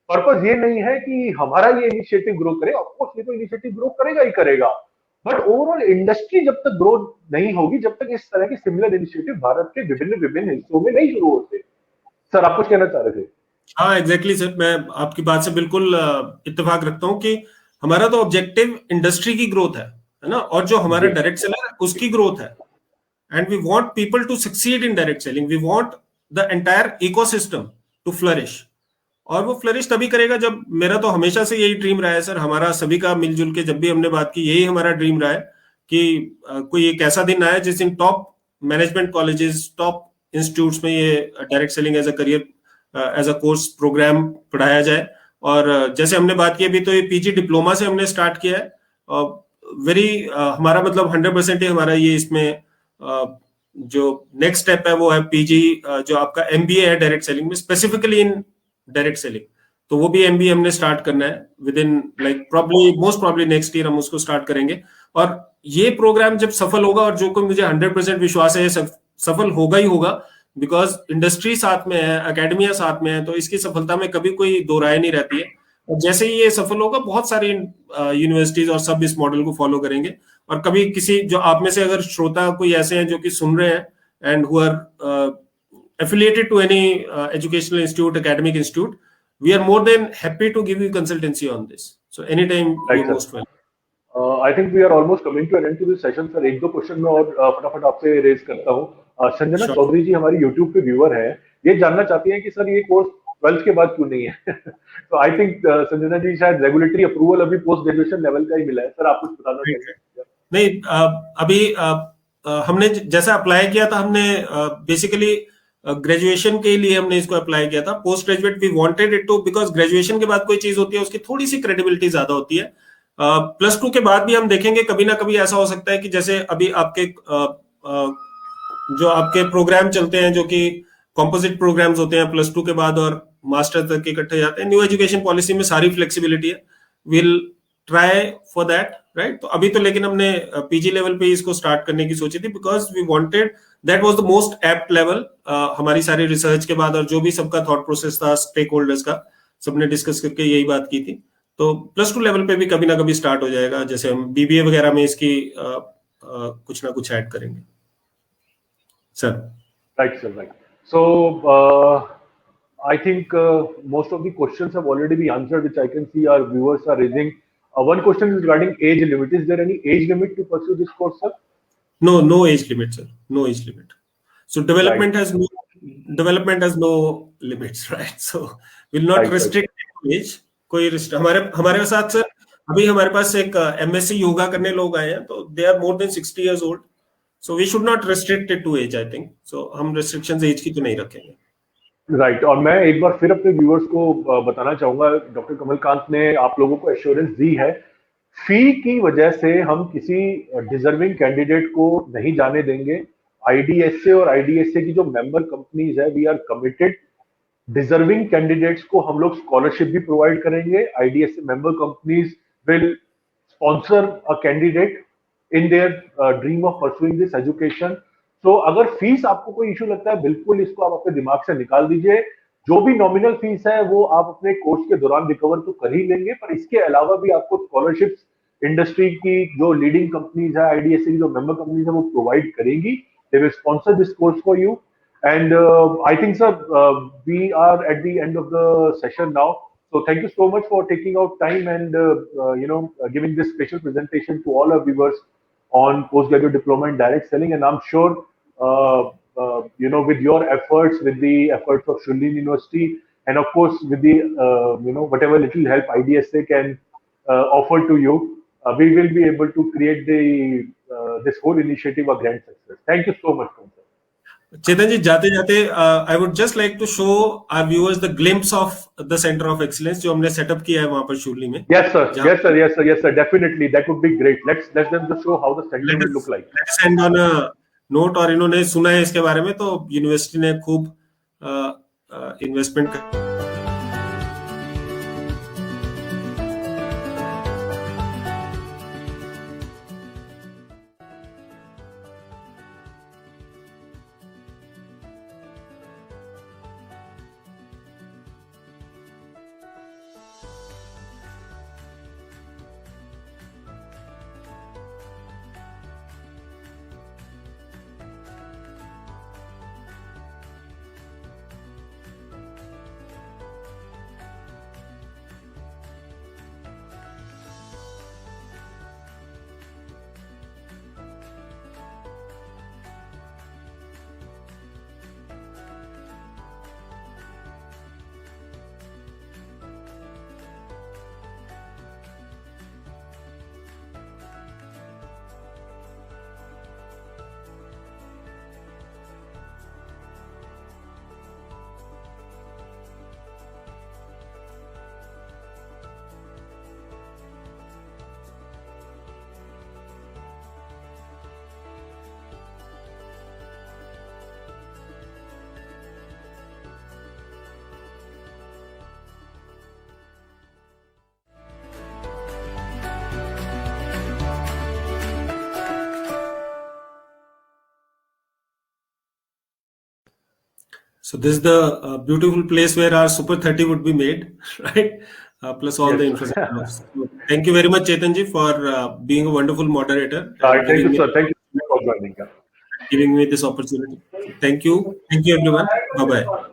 पर्पस ये नहीं है कि हमारा ये इनिशिएटिव ग्रो करे। ऑफकोर्स ये तो इनिशिएटिव ग्रो करेगा ही करेगा, बट ओवरऑल इंडस्ट्री जब तक ग्रो नहीं होगी, जब तक इस तरह के सिमिलर इनिशिएटिव भारत के विभिन्न विभिन्न हिस्सों में नहीं शुरू होते। सर, आप कुछ कहना चाह रहे थे?
हाँ, एग्जैक्टली सर, मैं आपकी बात से बिल्कुल इत्तेफाक रखता हूँ कि हमारा तो ऑब्जेक्टिव इंडस्ट्री की ग्रोथ है ना, और जो हमारा डायरेक्ट सेलर है उसकी ग्रोथ है। And we want people to succeed in direct selling, we want the entire ecosystem to flourish. और वो फ्लरिश तभी करेगा जब, मेरा तो हमेशा से यही ड्रीम रहा है सर, हमारा सभी का मिलजुल के जब भी हमने बात की यही हमारा ड्रीम रहा है कि कोई एक ऐसा दिन आए जिस दिन top management colleges, top institutes में ये direct selling as a career, as a course program पढ़ाया जाए। और जैसे हमने बात की अभी, तो ये पीजी डिप्लोमा से हमने स्टार्ट किया है। वेरी हमारा मतलब 100% ही हमारा ये इसमें जो नेक्स्ट स्टेप है वो है पीजी, जो आपका एमबीए है डायरेक्ट सेलिंग में, स्पेसिफिकली इन डायरेक्ट सेलिंग। तो वो भी एमबीए हमने स्टार्ट करना है with in like most probably next year हम उसको स्टार्ट करेंगे। और ये प्रोग्राम जब सफल होगा, और जो को मुझे 100% विश्वास है सफल होगा ही होगा, बिकॉज इंडस्ट्री साथ में है, एकेडमिया साथ में है, तो इसकी सफलता में कभी कोई दो राय नहीं रहती है। और जैसे ही ये सफल होगा, बहुत सारी यूनिवर्सिटीज और सब इस मॉडल को फॉलो करेंगे। और कभी किसी, जो आप में से अगर श्रोता कोई ऐसे हैं जो कि सुन रहे हैं and who are affiliated to any educational institute, academic institute, we are more than happy to give you consultancy on this. So anytime you're most welcome.
I think we are almost coming to an end to this session, sir. एक दो क्वेश्चन मैं और फटाफट आपसे रेज करता हूँ। संजना चौधरी जी हमारी YouTube पे व्यूअर है, ये जानना चाहती हैं कि सर ये कोर्स 12th के बाद क्यों नहीं है? तो आई थिंक संजना जी शायद रेगुलेटरी अप्रूवल अभी पोस्ट ग्रेजुएशन लेवल का ही मिला है। सर, आप कुछ बताना चाहेंगे?
नहीं, अभी हमने जैसा अप्लाई किया था, हमने बेसिकली ग्रेजुएशन के लिए हमने इसको अप्लाई किया था। Post graduate we wanted it to, because graduation के बाद कोई चीज होती है उसकी थोड़ी सी क्रेडिबिलिटी ज्यादा होती है। +2 के बाद भी हम देखेंगे कभी ना कभी ऐसा हो सकता है कि जैसे अभी आपके जो आपके प्रोग्राम चलते हैं, जो कि कॉम्पोजिट प्रोग्राम्स होते हैं +2 के बाद और मास्टर तक इकट्ठे जाते हैं, न्यू एजुकेशन पॉलिसी में सारी फ्लेक्सिबिलिटी है, will try for that, right. तो अभी तो लेकिन हमने पीजी लेवल पे इसको स्टार्ट करने की सोची थी, because we wanted, that was the most apt level. हमारी सारी रिसर्च के बाद और जो भी सबका थॉट प्रोसेस था स्टेक होल्डर्स का, सबने डिस्कस करके यही बात की थी। तो +2 लेवल पे भी कभी ना कभी स्टार्ट हो जाएगा, जैसे हम बीबीए वगैरह में इसकी कुछ ना कुछ ऐड करेंगे sir.
Right sir, right. So I think most of the questions have already been answered, which I can see our viewers are raising. One question is regarding age limit. Is there any age limit to pursue this course, sir?
No age limit, sir. No age limit. So development has no limits, right? So will not restrict age. कोई हमारे साथ सर, अभी हमारे पास एक MSc योगा करने लोग आए हैं, तो they are more than 60 years old. So we should not restrict it to age, I think. So हम restrictions age की तो नहीं रखेंगे।
राइट। और मैं एक बार फिर अपने व्यूअर्स को बताना चाहूंगा, डॉक्टर कमलकांत ने आप लोगों को एश्योरेंस दी है, फी की वजह से हम किसी डिजर्विंग कैंडिडेट को नहीं जाने देंगे। आईडीएसए और आईडीएसए की जो मेंबर कंपनीज है, we are committed, deserving candidates को हम लोग स्कॉलरशिप भी प्रोवाइड करेंगे। IDSA member companies will sponsor a candidate in their dream of pursuing this education. तो अगर फीस आपको कोई इशू लगता है, बिल्कुल इसको आप अपने दिमाग से निकाल दीजिए। जो भी नॉमिनल फीस है वो आप अपने कोर्स के दौरान रिकवर तो कर ही लेंगे, पर इसके अलावा भी आपको स्कॉलरशिप्स इंडस्ट्री की जो लीडिंग कंपनीज है, आईडीएसए की जो मेंबर कंपनीज है, वो प्रोवाइड करेंगी। They will sponsor this course for you. And I think sir we are at the end of the session now. So thank you so much for taking out time and giving this special presentation to all our viewers on postgraduate diploma in direct selling. And I'm sure with your efforts, with the efforts of Shulin University, and of course with the whatever little help IDSA can offer to you, we will be able to create this whole initiative a grand success. Thank you so much, sir.
Chetan ji, जाते जाते I would just like to show our viewers the glimpse of the Center of Excellence जो हमने सेटअप किया है वहाँ पर शुरली में.
Yes sir, yes sir, yes sir, yes sir. Definitely, that would be great. Let them just show how the center will look like.
Let's end on a note. और इन्होंने सुना है इसके बारे में, तो यूनिवर्सिटी ने खूब investment. So this is the beautiful place where our Super 30 would be made, right? Plus all the infrastructure. So thank you very much, Chetan ji, for being a wonderful moderator.
Thank you, sir. Thank you for joining.
Giving me this opportunity. Thank you. Thank you, everyone. Bye-bye.